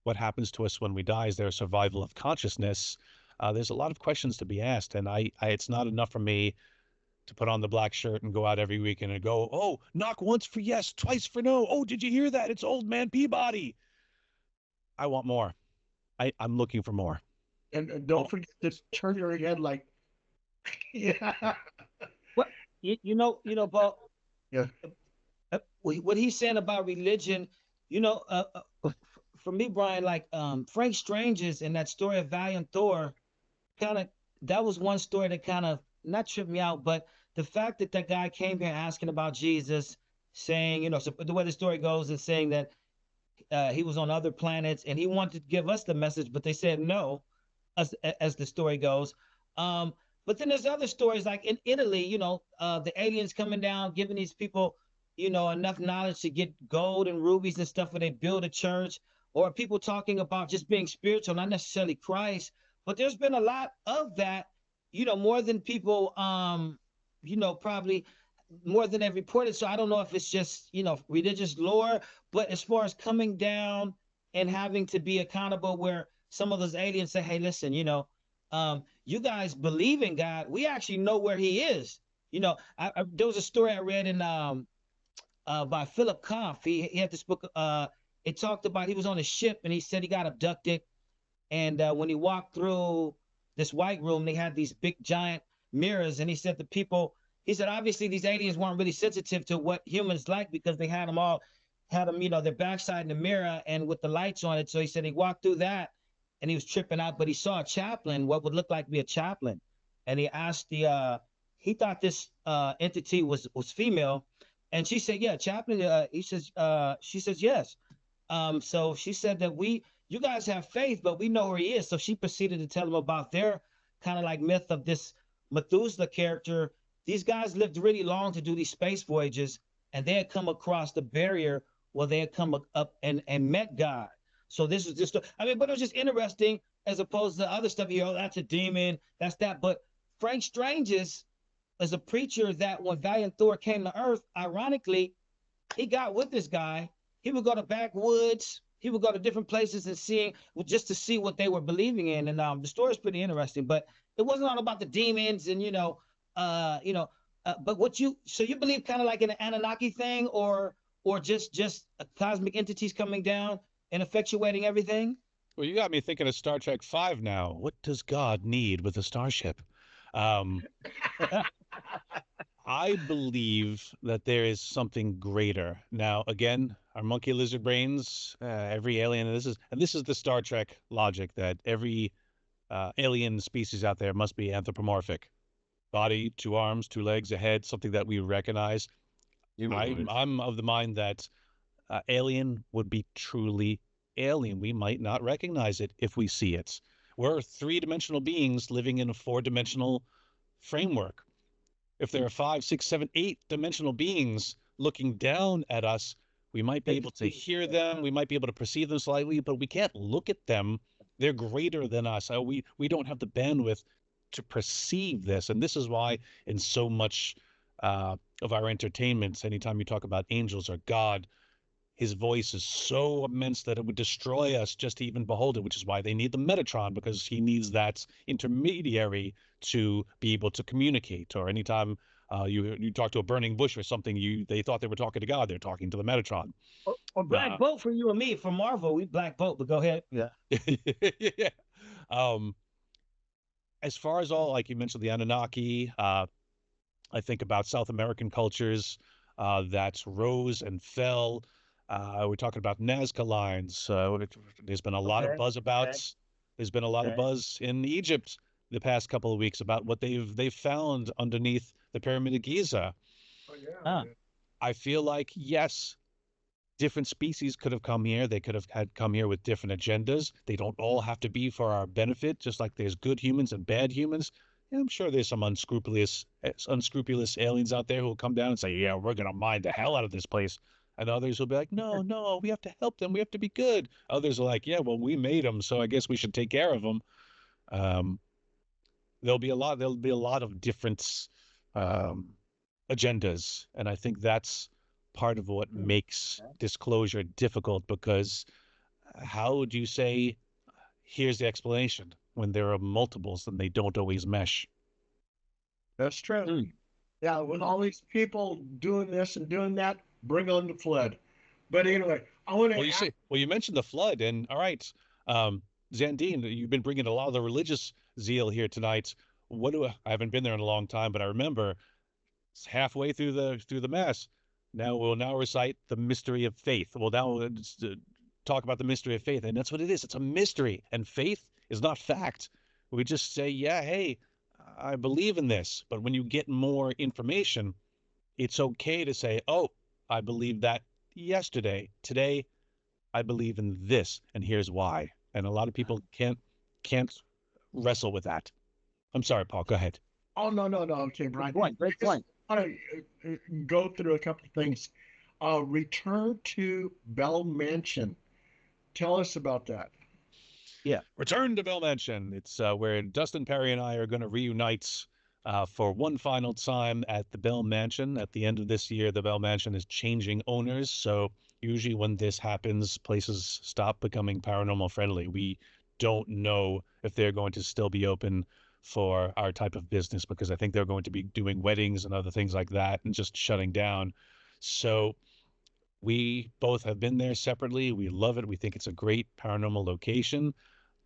[SPEAKER 3] what happens to us when we die? Is there a survival of consciousness? There's a lot of questions to be asked, and it's not enough for me to put on the black shirt and go out every weekend and go, oh, knock once for yes, twice for no. Oh, did you hear that? It's old man Peabody. I want more. I'm looking for more.
[SPEAKER 1] And don't forget to turn your head like, yeah.
[SPEAKER 2] What Paul?
[SPEAKER 1] Yeah.
[SPEAKER 2] What he's saying about religion, for me, Brian, like Frank Strange's in that story of Valiant Thor, that was one story that kind of not tripped me out, but the fact that that guy came here asking about Jesus, saying, so the way the story goes is saying that he was on other planets, and he wanted to give us the message, but they said no, as the story goes. Um, but then there's other stories like in Italy, the aliens coming down, giving these people, enough knowledge to get gold and rubies and stuff where they build a church, or people talking about just being spiritual, not necessarily Christ. But there's been a lot of that, more than people, probably more than they've reported. So I don't know if it's just, religious lore, but as far as coming down and having to be accountable, where some of those aliens say, hey, listen, you guys believe in God. We actually know where he is. There was a story I read in by Philip Kampf. He had this book. It talked about he was on a ship and he said he got abducted. And when he walked through this white room, they had these big giant mirrors. And he said the people, he said, obviously these aliens weren't really sensitive to what humans like because they had them, their backside in the mirror and with the lights on it. So he said he walked through that and he was tripping out, but he saw a chaplain, what would look like to be a chaplain. And he asked he thought this entity was female. And she said, yeah, chaplain. She says, yes. So she said that you guys have faith, but we know where he is. So she proceeded to tell them about their kind of like myth of this Methuselah character. These guys lived really long to do these space voyages, and they had come across the barrier where they had come up and met God. So this was just, but it was just interesting as opposed to other stuff. That's a demon, that's that. But Frank Strange's is a preacher that when Valiant Thor came to Earth, ironically, he got with this guy. He would go to backwoods. He would go to different places and just to see what they were believing in. And the story is pretty interesting, but it wasn't all about the demons and, but so you believe kind of like in an Anunnaki thing or just cosmic entities coming down and effectuating everything?
[SPEAKER 3] Well, you got me thinking of Star Trek V now. What does God need with a starship? I believe that there is something greater. Now, again, our monkey lizard brains, every alien, and this is the Star Trek logic that every alien species out there must be anthropomorphic. Body, 2 arms, 2 legs, a head, something that we recognize. I'm of the mind that alien would be truly alien. We might not recognize it if we see it. We're 3-dimensional beings living in a 4-dimensional framework. If there are 5, 6, 7, 8-dimensional beings looking down at us, we might be able to hear them. We might be able to perceive them slightly, but we can't look at them. They're greater than us. We don't have the bandwidth to perceive this. And this is why in so much of our entertainments, anytime you talk about angels or God, his voice is so immense that it would destroy us just to even behold it, which is why they need the Metatron, because he needs that intermediary to be able to communicate. Or anytime you talk to a burning bush or something, they thought they were talking to God, they're talking to the Metatron.
[SPEAKER 2] Or Black Bolt for you and me. For Marvel, we Black Bolt, but go ahead. Yeah.
[SPEAKER 3] Yeah. As far as like you mentioned, the Anunnaki, I think about South American cultures that rose and fell. We're talking about Nazca lines. There's been a lot of buzz about. Okay. There's been a lot of buzz in Egypt the past couple of weeks about what they've found underneath the Pyramid of Giza.
[SPEAKER 1] Oh yeah.
[SPEAKER 3] I feel like yes, different species could have come here. They could have come here with different agendas. They don't all have to be for our benefit. Just like there's good humans and bad humans. Yeah, I'm sure there's some unscrupulous aliens out there who will come down and say, "Yeah, we're gonna mine the hell out of this place." And others will be like, no, we have to help them. We have to be good. Others are like, yeah, well, we made them, so I guess we should take care of them. There'll be a lot of different agendas. And I think that's part of what makes disclosure difficult, because how would you say, here's the explanation, when there are multiples and they don't always mesh?
[SPEAKER 1] That's true. Yeah, with all these people doing this and doing that, bring on the flood. But anyway, I want to.
[SPEAKER 3] Well, you mentioned the flood, and all right, Zandine, you've been bringing a lot of the religious zeal here tonight. I haven't been there in a long time, but I remember it's halfway through the mass. We'll recite the mystery of faith. Well, now talk about the mystery of faith, and that's what it is. It's a mystery, and faith is not fact. We just say, yeah, hey, I believe in this. But when you get more information, it's okay to say, oh, I believe that yesterday. Today, I believe in this, and here's why. And a lot of people can't wrestle with that. I'm sorry, Paul. Go ahead.
[SPEAKER 1] Oh, no, no, no. Okay,
[SPEAKER 2] Great
[SPEAKER 1] Brian.
[SPEAKER 2] point. Great
[SPEAKER 1] Just
[SPEAKER 2] point.
[SPEAKER 1] want to go through a couple of things. Return to Bell Mansion. Tell us about that.
[SPEAKER 2] Yeah.
[SPEAKER 3] Return to Bell Mansion. It's where Dustin Perry and I are going to reunite for one final time at the Bell Mansion. At the end of this year, the Bell Mansion is changing owners. So usually when this happens, places stop becoming paranormal friendly. We don't know if they're going to still be open for our type of business because I think they're going to be doing weddings and other things like that and just shutting down. So we both have been there separately. We love it. We think it's a great paranormal location.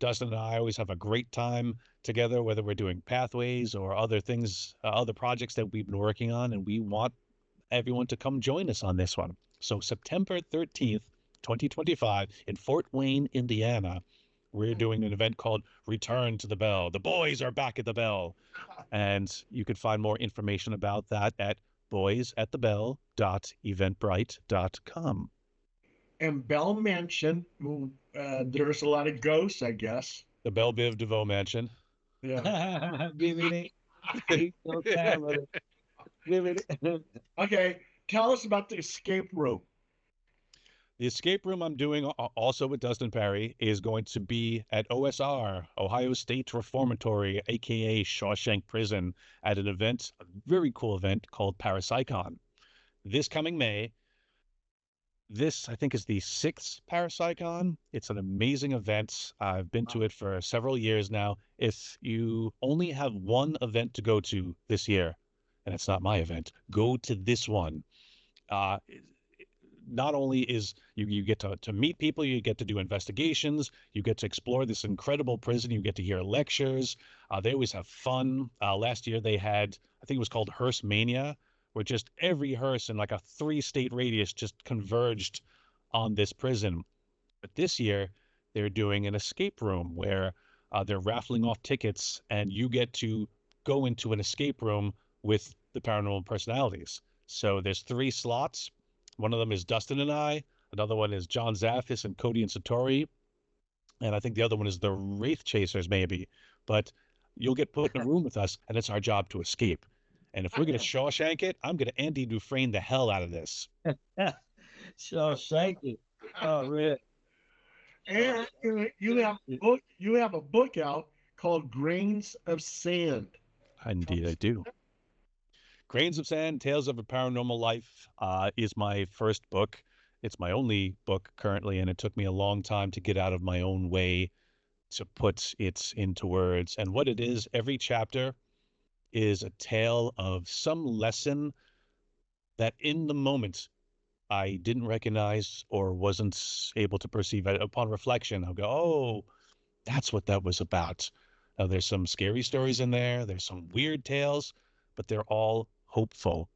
[SPEAKER 3] Dustin and I always have a great time together, whether we're doing pathways or other things, other projects that we've been working on. And we want everyone to come join us on this one. So September 13th, 2025 in Fort Wayne, Indiana, we're doing an event called Return to the Bell. The boys are back at the Bell. And you can find more information about that at boysatthebell.eventbrite.com.
[SPEAKER 1] And Bell Mansion, well, there's a lot of ghosts, I guess.
[SPEAKER 3] The Belle Biv DeVoe Mansion.
[SPEAKER 1] Yeah.
[SPEAKER 2] BBD. No time, brother. BBD.
[SPEAKER 1] Okay, tell us about the escape room.
[SPEAKER 3] The escape room I'm doing also with Dustin Perry is going to be at OSR, Ohio State Reformatory, aka Shawshank Prison, at an event, a very cool event called Parapsychon. This coming May, this, I think, is the sixth Parapsychon. It's an amazing event. I've been to it for several years now. If you only have one event to go to this year, and it's not my event, go to this one. Uh, not only is you get to meet people, you get to do investigations, you get to explore this incredible prison, you get to hear lectures. They always have fun. Last year they had, I think it was called Hearse Mania, where just every hearse in like a 3-state radius just converged on this prison. But this year they're doing an escape room where they're raffling off tickets and you get to go into an escape room with the paranormal personalities. So there's 3 slots. One of them is Dustin and I. Another one is John Zaffis and Cody and Satori. And I think the other one is the Wraith Chasers, maybe. But you'll get put in a room with us, and it's our job to escape. And if we're going to Shawshank it, I'm going to Andy Dufresne the hell out of this.
[SPEAKER 2] Shawshank it. Oh, man.
[SPEAKER 1] And you have a book out called Grains of Sand.
[SPEAKER 3] Indeed, I do. Grains of Sand, Tales of a Paranormal Life is my first book. It's my only book currently, and it took me a long time to get out of my own way to put it into words. And what it is, every chapter is a tale of some lesson that in the moment I didn't recognize or wasn't able to perceive. Upon reflection, I'll go, oh, that's what that was about. Now, there's some scary stories in there. There's some weird tales, but they're all hopeful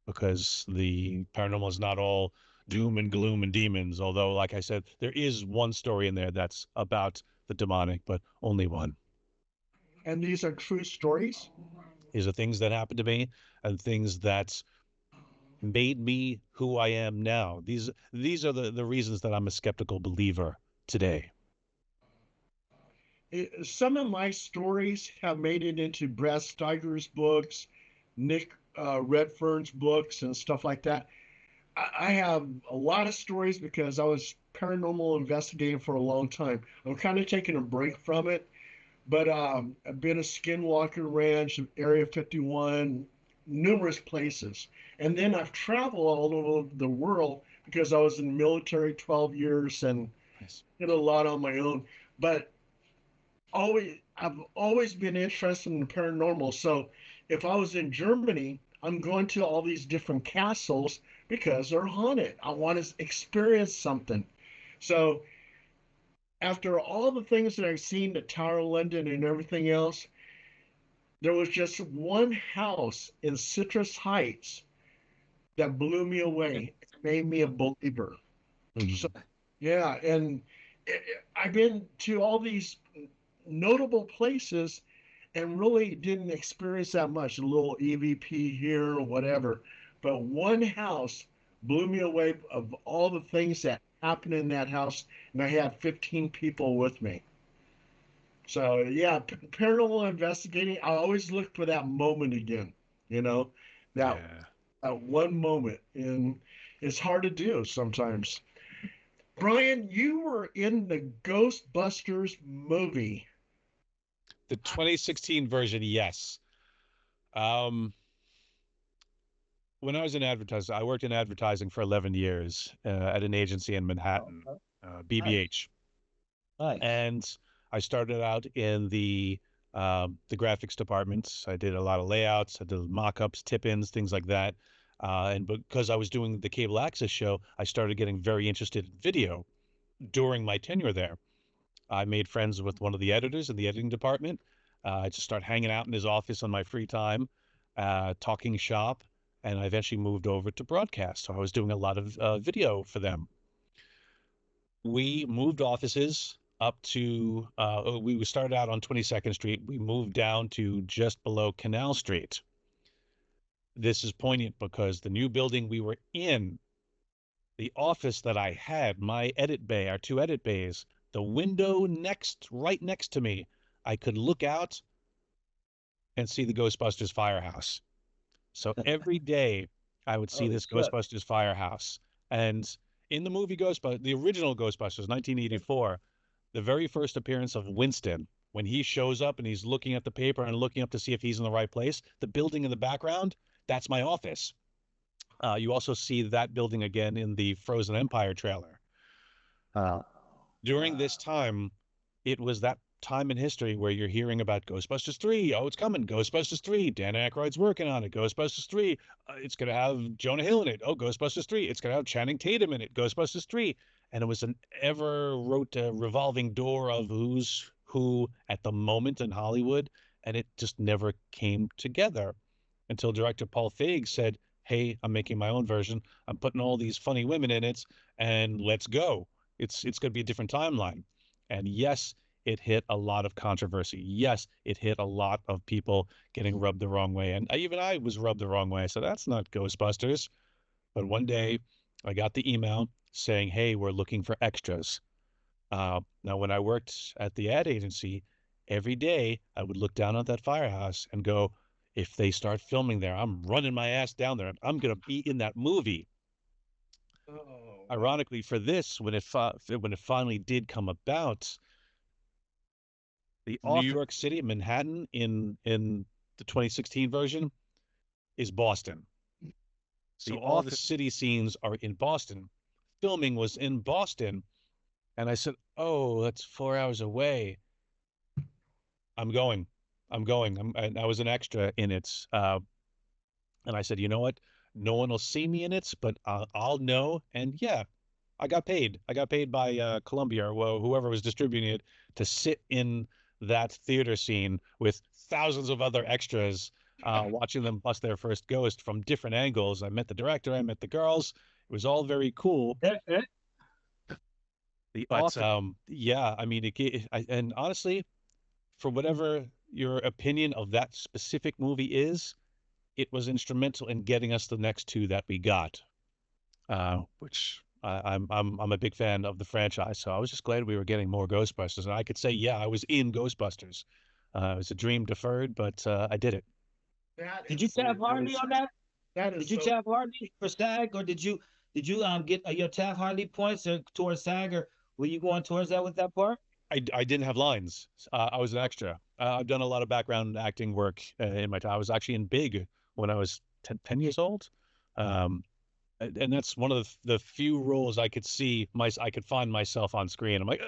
[SPEAKER 3] because the paranormal is not all doom and gloom and demons. Although, like I said, there is one story in there that's about the demonic, but only one.
[SPEAKER 1] And these are true stories?
[SPEAKER 3] These are things that happened to me and things that made me who I am now. These are the reasons that I'm a skeptical believer today.
[SPEAKER 1] Some of my stories have made it into Brad Steiger's books, Nick Redfern's books, and stuff like that. I have a lot of stories because I was paranormal investigating for a long time. I'm kind of taking a break from it, but I've been a Skinwalker Ranch, Area 51, numerous places. And then I've traveled all over the world because I was in the military 12 years and
[SPEAKER 3] Nice.
[SPEAKER 1] did a lot on my own. But I've always been interested in the paranormal. So if I was in Germany, I'm going to all these different castles because they're haunted. I want to experience something. So after all the things that I've seen, the Tower of London and everything else, there was just one house in Citrus Heights that blew me away. It made me a believer. So, yeah, and I've been to all these notable places and really didn't experience that much. A little EVP here or whatever. But one house blew me away of all the things that happened in that house, and I had 15 people with me. So yeah, paranormal investigating. I always look for that moment again. You know, that
[SPEAKER 3] Yeah.
[SPEAKER 1] that one moment, and it's hard to do sometimes. Brian, you were in the Ghostbusters movie.
[SPEAKER 3] The 2016 version, yes. Um, when I was in advertising, I worked in advertising for 11 years at an agency in
[SPEAKER 2] Oh,
[SPEAKER 3] Manhattan,
[SPEAKER 2] nice,
[SPEAKER 3] BBH,
[SPEAKER 2] nice.
[SPEAKER 3] and I started out in the graphics department. I did a lot of layouts, I did mock-ups, tip-ins, things like that. And because I was doing the cable access show, I started getting very interested in video during my tenure there. I made friends with one of the editors in the editing department. I just started hanging out in his office on my free time, talking shop, and I eventually moved over to broadcast. So I was doing a lot of video for them. We moved offices up to, we started out on 22nd Street. We moved down to just below Canal Street. This is poignant because the new building we were in, the office that I had, my edit bay, our two edit bays, the window right next to me, I could look out and see the Ghostbusters firehouse. So every day I would see
[SPEAKER 2] Holy
[SPEAKER 3] this
[SPEAKER 2] shit.
[SPEAKER 3] Ghostbusters firehouse. And in the movie Ghostbusters, the original Ghostbusters, 1984, the very first appearance of Winston, when he shows up and he's looking at the paper and looking up to see if he's in the right place, the building in the background, that's my office. You also see that building again in the Frozen Empire trailer.
[SPEAKER 2] Uh,
[SPEAKER 3] During this time, it was that time in history where you're hearing about Ghostbusters 3. Oh, it's coming. Ghostbusters 3. Dan Aykroyd's working on it. Ghostbusters 3. It's going to have Jonah Hill in it. Oh, Ghostbusters 3. It's going to have Channing Tatum in it. Ghostbusters 3. And it was an ever wrote revolving door of who's who at the moment in Hollywood. And it just never came together until director Paul Feig said, "Hey, I'm making my own version. I'm putting all these funny women in it, and let's go. It's going to be a different timeline." And yes, it hit a lot of controversy. Yes, it hit a lot of people getting rubbed the wrong way, and even I was rubbed the wrong way. So that's not Ghostbusters. But one day, I got the email saying, "Hey, we're looking for extras." Now, when I worked at the ad agency, every day I would look down at that firehouse and go, if they start filming there, I'm running my ass down there. I'm going to be in that movie.
[SPEAKER 1] Oh, wow.
[SPEAKER 3] Ironically, for this, when it finally did come about, the New York City, Manhattan in the 2016 version is Boston.
[SPEAKER 1] So
[SPEAKER 3] All the city scenes are in Boston. Filming was in Boston. And I said, "Oh, that's 4 hours away. I'm going. I'm going." And I was an extra in it. And I said, "You know what? No one will see me in it, but I'll know." And yeah, I got paid. I got paid by Columbia or whoever was distributing it to sit in that theater scene with thousands of other extras, watching them bust their first ghost from different angles. I met the director. I met the girls. It was all very cool. But yeah, I mean, and honestly, for whatever your opinion of that specific movie is, it was instrumental in getting us the next two that we got, which I'm a big fan of the franchise. So I was just glad we were getting more Ghostbusters, and I could say, yeah, I was in Ghostbusters. It was a dream deferred, but I did it.
[SPEAKER 1] that
[SPEAKER 2] did
[SPEAKER 1] is
[SPEAKER 2] you
[SPEAKER 1] so
[SPEAKER 2] Tav Hardy on that?
[SPEAKER 1] that is
[SPEAKER 2] Did you
[SPEAKER 1] so
[SPEAKER 2] Tav Hardy for SAG, or did you get your Tav Hardy points towards SAG, or were you going towards that with that part?
[SPEAKER 3] I didn't have lines. I was an extra. I've done a lot of background acting work in my time. I was actually in Big when I was 10 years old. Um, and that's one of the few roles I could find myself on screen. I'm like,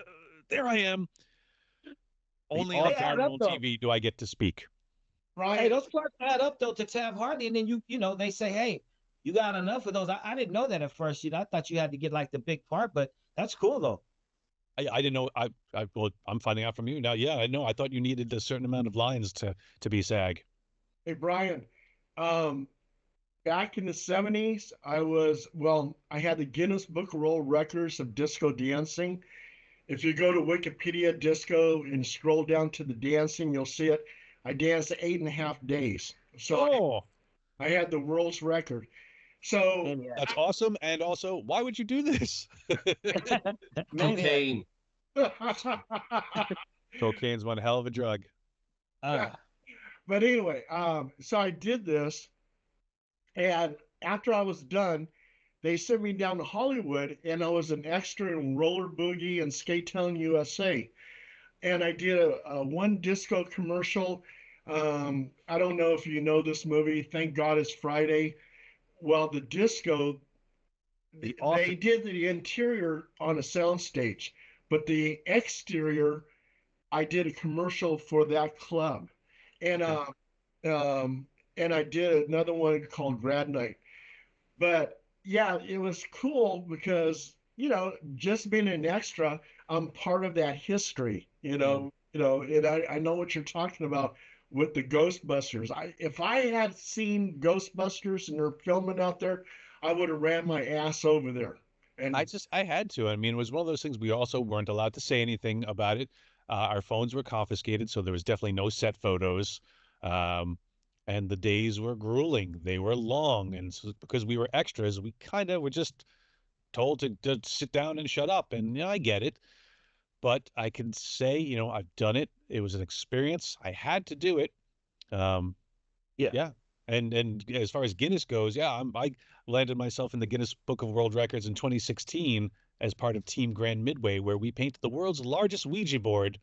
[SPEAKER 3] there I am. Only on
[SPEAKER 2] They add up
[SPEAKER 3] Paranormal
[SPEAKER 2] though.
[SPEAKER 3] TV do I get to speak.
[SPEAKER 2] Hey,
[SPEAKER 1] Brian.
[SPEAKER 2] those parts add up though to Tav Hardy, and then they say, hey, you got enough of those. I didn't know that at first. I thought you had to get like the big part, but that's cool though.
[SPEAKER 3] I didn't know. Well, I'm finding out from you now. Yeah, I know. I thought you needed a certain amount of lines to be SAG.
[SPEAKER 1] Hey, Brian. Um, Back in the 70s, I had the Guinness Book of World Records of disco dancing. If you go to Wikipedia disco and scroll down to the dancing, you'll see it. I danced 8.5 days. So
[SPEAKER 3] Oh,
[SPEAKER 1] I had the world's record. So
[SPEAKER 2] Maybe
[SPEAKER 3] That's awesome. And also, why would you do this?
[SPEAKER 2] maybe
[SPEAKER 4] Cocaine.
[SPEAKER 3] Cocaine's one hell of a drug.
[SPEAKER 2] uh,
[SPEAKER 1] but anyway, so I did this, and after I was done, they sent me down to Hollywood, and I was an extra in Roller Boogie and Skate Town USA. And I did a one disco commercial. I don't know if you know this movie, Thank God It's Friday. Well, the disco,
[SPEAKER 3] The
[SPEAKER 1] they
[SPEAKER 3] office.
[SPEAKER 1] did the interior on a soundstage, but the exterior, I did a commercial for that club. And
[SPEAKER 3] Okay.
[SPEAKER 1] um, and I did another one called Grad Night. But yeah, it was cool because, just being an extra, I'm part of that history, and I know what you're talking about with the Ghostbusters. If I had seen Ghostbusters and they're filming out there, I would have ran my ass over there. And
[SPEAKER 3] I had to. I mean, it was one of those things we also weren't allowed to say anything about it. Our phones were confiscated, so there was definitely no set photos. Um, and the days were grueling. They were long. And so because we were extras, we kind of were just told to sit down and shut up. And I get it. But I can say, I've done it. It was an experience. I had to do it. Um,
[SPEAKER 2] yeah.
[SPEAKER 3] yeah. And as far as Guinness goes, yeah, I landed myself in the Guinness Book of World Records in 2016 as part of Team Grand Midway, where we painted the world's largest Ouija board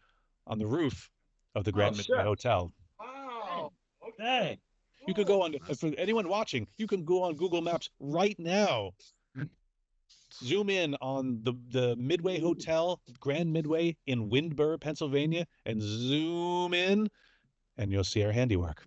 [SPEAKER 3] on the roof of the
[SPEAKER 1] oh,
[SPEAKER 3] Grand Midway
[SPEAKER 2] Sure.
[SPEAKER 3] Hotel.
[SPEAKER 1] wow, okay,
[SPEAKER 2] Dang.
[SPEAKER 3] You could go
[SPEAKER 1] cool.
[SPEAKER 3] on, for anyone watching, you can go on Google Maps right now, zoom in on the Midway Hotel, Grand Midway in Windber, Pennsylvania, and zoom in, and you'll see our handiwork.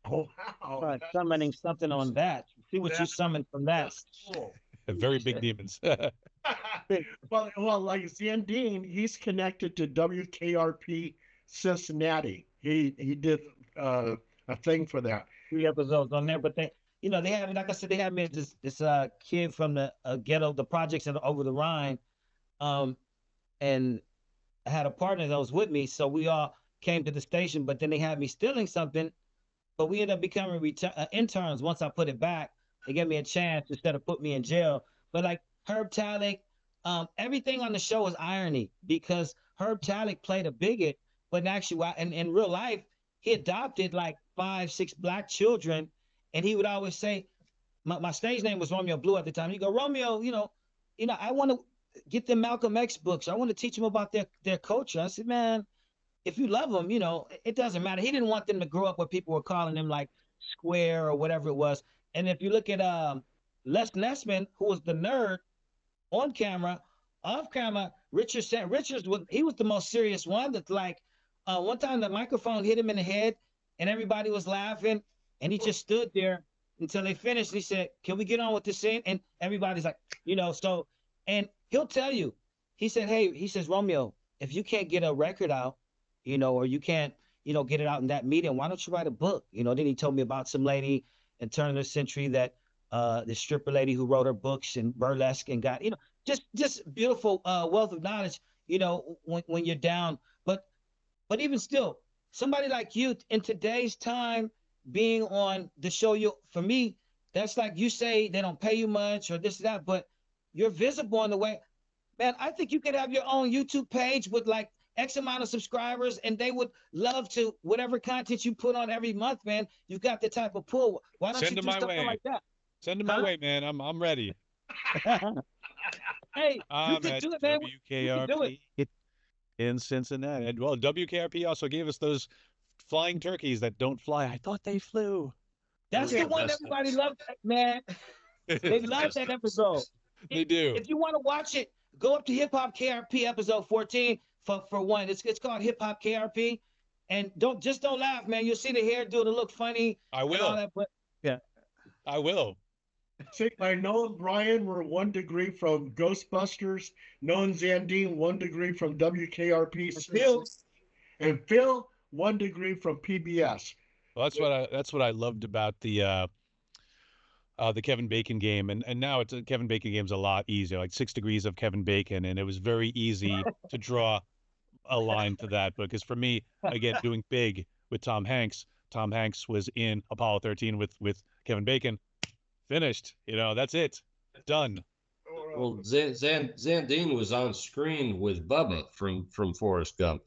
[SPEAKER 1] Oh, wow,
[SPEAKER 2] Try summoning something on that. See what you
[SPEAKER 1] that,
[SPEAKER 2] summoned from that.
[SPEAKER 1] that's cool.
[SPEAKER 3] Very big demons.
[SPEAKER 1] Well, like Zandine, he's connected to WKRP Cincinnati. He did a thing for that.
[SPEAKER 2] 3 episodes on there, but they have, like I said, they have me as this kid from the ghetto, the projects over the Rhine, um, and I had a partner that was with me, so we all came to the station. But then they had me stealing something, but we ended up becoming interns once I put it back. They gave me a chance instead of put me in jail. But like Herb Talik, everything on the show was irony because Herb Talik played a bigot, but in actually, in real life, he adopted like 5, 6 black children, and he would always say, my stage name was Romeo Blue at the time. He go, Romeo, I want to get them Malcolm X books. I want to teach them about their culture. I said, man, if you love them, it doesn't matter. He didn't want them to grow up where people were calling them like square or whatever it was. And if you look at Les Nessman, who was the nerd on camera, off camera, Richards was the most serious one. That's like one time the microphone hit him in the head and everybody was laughing and he just stood there until they finished. He said, "Can we get on with this scene?" And everybody's like, so, and he'll tell you, he said, "Hey," he says, "Romeo, if you can't get a record out, or you can't, get it out in that medium, why don't you write a book?" Then he told me about some lady in turn of the century that the stripper lady who wrote her books and burlesque and got, just beautiful wealth of knowledge, when you're down. But even still, somebody like you in today's time being on the show, for me, that's like you say they don't pay you much or this or that, but you're visible in the way. Man, I think you could have your own YouTube page with like X amount of subscribers, and they would love to whatever content you put on every month, man. You've got the type of pull. Why don't
[SPEAKER 3] Send
[SPEAKER 2] you
[SPEAKER 3] them
[SPEAKER 2] do
[SPEAKER 3] my
[SPEAKER 2] something
[SPEAKER 3] way.
[SPEAKER 2] like that?
[SPEAKER 3] Send them my way, man. I'm ready.
[SPEAKER 2] Hey, you
[SPEAKER 3] I'm
[SPEAKER 2] can
[SPEAKER 3] at
[SPEAKER 2] do it, man. You can do it.
[SPEAKER 3] WKRP in Cincinnati. And, well, WKRP also gave us those flying turkeys that don't fly. I thought they flew.
[SPEAKER 2] That's the one everybody loved, man. They loved that episode.
[SPEAKER 3] They do.
[SPEAKER 2] If you want to watch it, go up to Hip Hop KRP episode 14 for one. It's called Hip Hop KRP, and don't laugh, man. You'll see the hair do to look funny.
[SPEAKER 3] I will.
[SPEAKER 2] And all that, but yeah,
[SPEAKER 3] I will.
[SPEAKER 1] See, I know and Brian were 1 degree from Ghostbusters. Noah and Zandine 1 degree from WKRP. And Phil 1 degree from PBS.
[SPEAKER 3] Well, that's what I loved about the Kevin Bacon game, and now it's Kevin Bacon game's a lot easier, like 6 degrees of Kevin Bacon, and it was very easy to draw a line to that because for me, again, doing big with Tom Hanks was in Apollo 13 with Kevin Bacon. finished. That's it. Done.
[SPEAKER 4] Well, Zandine was on screen with Bubba from Forrest Gump.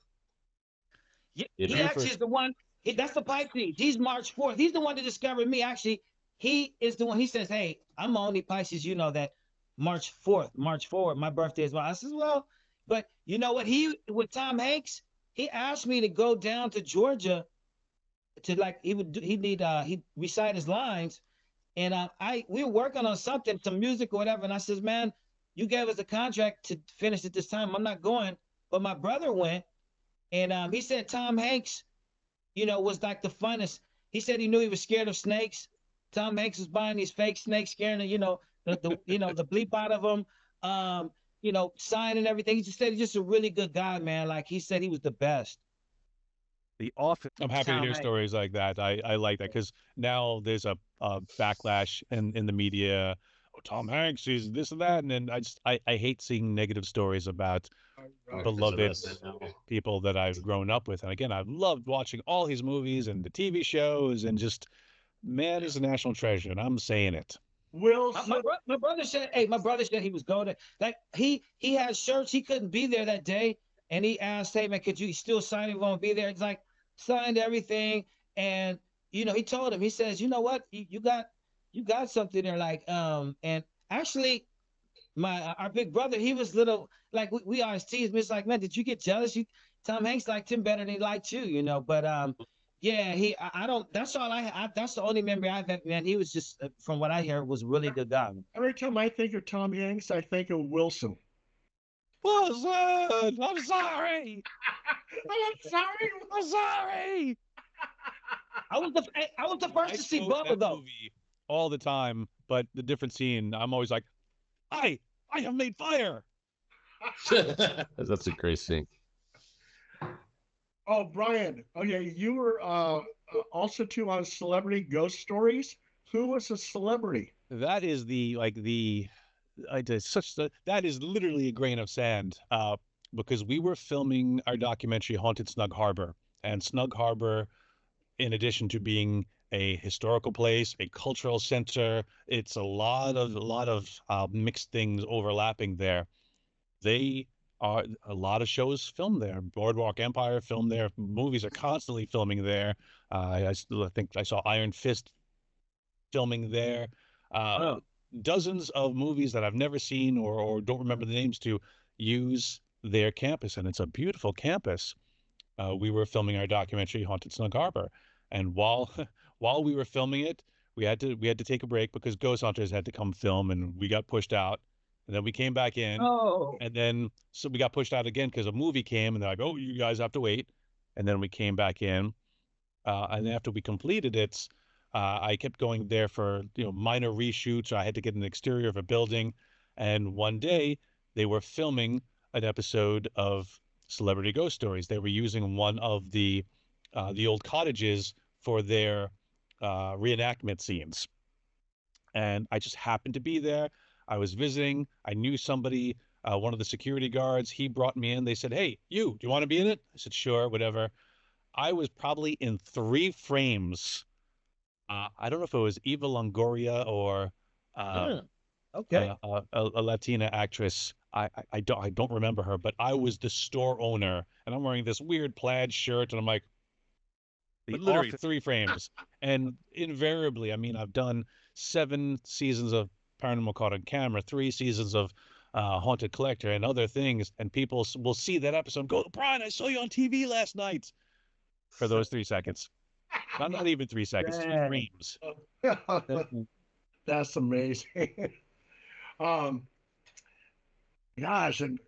[SPEAKER 2] Yeah,
[SPEAKER 4] You
[SPEAKER 2] he
[SPEAKER 4] know?
[SPEAKER 2] actually is the one. That's the Pisces. He's March 4th. He's the one that discovered me. Actually, he is the one. He says, "Hey, I'm the only Pisces that March 4th, March 4th, my birthday is." Well, I says, "Well, but you know what? He with Tom Hanks, he asked me to go down to Georgia to he recite his lines, and we were working on some music or whatever, and I says, man, you gave us a contract to finish it this time. I'm not going, but my brother went, and he said Tom Hanks, was like the funnest. He said he knew he was scared of snakes. Tom Hanks was buying these fake snakes, scaring the bleep out of them. Signing everything. He just said he's just a really good guy, man. Like he said, he was the best.
[SPEAKER 3] The Office. I'm happy to
[SPEAKER 2] Tom
[SPEAKER 3] hear
[SPEAKER 2] Hanks.
[SPEAKER 3] stories like that. I like that because now there's a backlash in the media. Oh, Tom Hanks, he's this and that, and then I hate seeing negative stories about beloved people that I've grown up with. And again, I've loved watching all his movies and the TV shows, and just man is a national treasure, and I'm saying it.
[SPEAKER 2] My brother said, hey, my brother said he was going to, like, he had shirts, he couldn't be there that day, and he asked, hey man, could you still sign it? Won't be there. It's like signed everything, and he told him, he says, you know what, you got something there, like, and actually our big brother, he was little, like, we always tease him. It's like, man, did you get jealous? Tom Hanks liked him better than he liked you, but yeah, I don't. That's all that's the only memory I've had, man. He was just, from what I hear, was a really good guy.
[SPEAKER 1] Every time I think of Tom Hanks, I think of Wilson.
[SPEAKER 3] Wilson, I'm sorry.
[SPEAKER 1] I'm sorry.
[SPEAKER 3] I'm sorry.
[SPEAKER 2] I was the first to see Bubba though.
[SPEAKER 3] Movie all the time, but the different scene, I'm always like, I have made fire.
[SPEAKER 4] That's a great scene.
[SPEAKER 1] Oh, Brian. Okay, you were also too on Celebrity Ghost Stories. Who was a celebrity?
[SPEAKER 3] That is that is literally a grain of sand. Because we were filming our documentary Haunted Snug Harbor, and Snug Harbor, in addition to being a historical place, a cultural center, it's a lot of mixed things overlapping there. They are a lot of shows filmed there. Boardwalk Empire filmed there. Movies are constantly filming there. I think I saw Iron Fist filming there. Dozens of movies that I've never seen or don't remember the names to use their campus, and it's a beautiful campus. We were filming our documentary Haunted Snug Harbor, and while we were filming it, we had to take a break because ghost hunters had to come film, and we got pushed out. And then we came back in, and then so we got pushed out again because a movie came, and they're like, "Oh, you guys have to wait." And then we came back in, and after we completed it, I kept going there for minor reshoots. I had to get an exterior of a building, and one day they were filming an episode of Celebrity Ghost Stories. They were using one of the old cottages for their reenactment scenes, and I just happened to be there. I was visiting. I knew somebody, one of the security guards. He brought me in. They said, "Hey, do you want to be in it?" I said, "Sure, whatever." I was probably in 3 frames. I don't know if it was Eva Longoria or
[SPEAKER 2] okay,
[SPEAKER 3] a Latina actress. I don't remember her, but I was the store owner, and I'm wearing this weird plaid shirt, and I'm like, literally 3 frames. And invariably, I mean, I've done 7 seasons of Paranormal Caught on camera, 3 seasons of Haunted Collector, and other things, and people will see that episode and go, "Brian, I saw you on TV last night," for those 3 seconds. Not even 3 seconds, 3 frames.
[SPEAKER 1] That's amazing. Gosh, and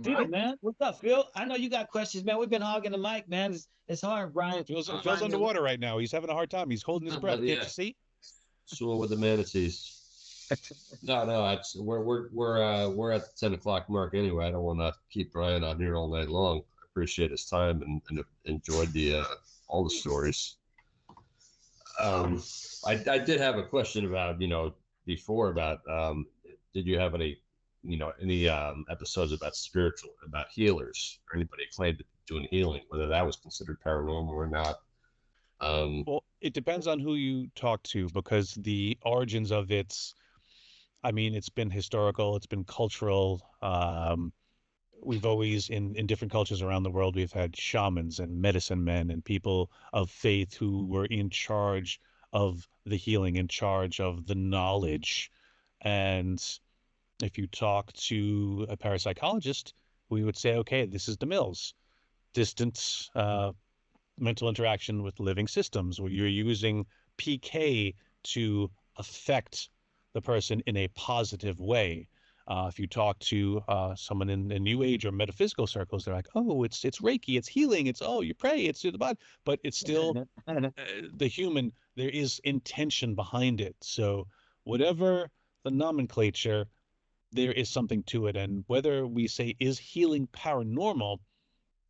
[SPEAKER 2] Phil, man, what's up, Phil? I know you got questions, man. We've been hogging the mic, man. It's hard, Brian.
[SPEAKER 3] Phil's underwater right now. He's having a hard time. He's holding his breath. Can't you see?
[SPEAKER 4] So with the manatees. No, we're at the 10 o'clock mark anyway. I don't want to keep Brian on here all night long. I appreciate his time and enjoyed all the stories. I did have a question about before about did you have any episodes about healers or anybody claimed to be doing healing, whether that was considered paranormal or not?
[SPEAKER 3] Well, It depends on who you talk to, because the origins of it's, I mean, it's been historical, it's been cultural. We've always, in different cultures around the world, we've had shamans and medicine men and people of faith who were in charge of the healing, in charge of the knowledge. And if you talk to a parapsychologist, we would say, okay, this is DeMille's distant mental interaction with living systems, where you're using PK to affect the person in a positive way. If you talk to someone in the New Age or metaphysical circles, they're like, "Oh, it's Reiki, it's healing, it's oh, you pray, it's the body," but it's still the human. There is intention behind it. So whatever the nomenclature, there is something to it. And whether we say is healing paranormal,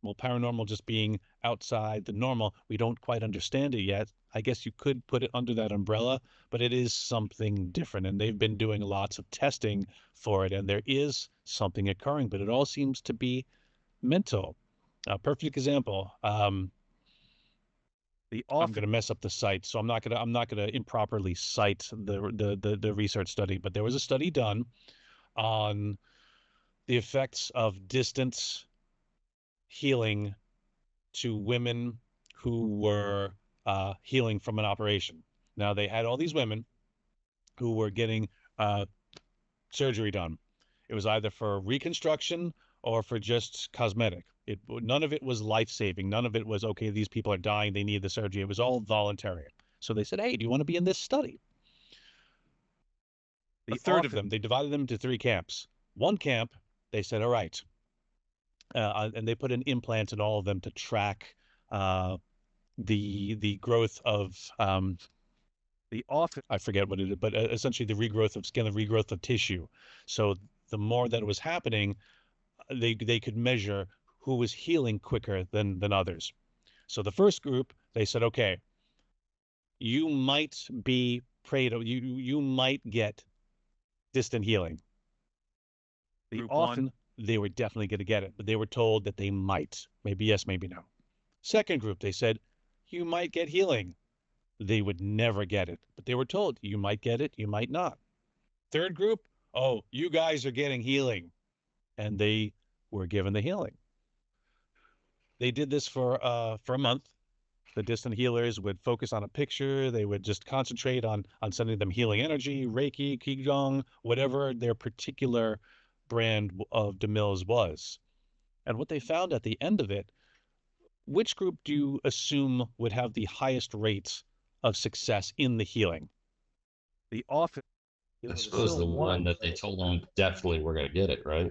[SPEAKER 3] well, paranormal just being outside the normal, we don't quite understand it yet. I guess you could put it under that umbrella, but it is something different. And they've been doing lots of testing for it, and there is something occurring, but it all seems to be mental. A perfect example. I'm going to mess up the site, so I'm not going to improperly cite the research study, but there was a study done on the effects of distance healing to women who were healing from an operation. Now, they had all these women who were getting surgery done. It was either for reconstruction or for just cosmetic. None of it was life-saving. None of it was, okay, these people are dying, they need the surgery. It was all voluntary. So they said, hey, do you want to be in this study? A third of them, they divided them into 3 camps. One camp, they said, all right. And they put an implant in all of them to track the growth of I forget what it is, but essentially the regrowth of skin, the regrowth of tissue. So the more that was happening, they could measure who was healing quicker than others. So the first group, they said, okay, you might be preyed, you might get distant healing. They were definitely going to get it, but they were told that they might. Maybe yes, maybe no. Second group, they said, you might get healing. They would never get it, but they were told you might get it, you might not. Third group, oh, you guys are getting healing. And they were given the healing. They did this for a month. The distant healers would focus on a picture. They would just concentrate on sending them healing energy, Reiki, Qigong, whatever their particular brand of DeMille's was. And what they found at the end of it, which group do you assume would have the highest rates of success in the healing?
[SPEAKER 4] I suppose the one that they told them definitely we're going to get it, right?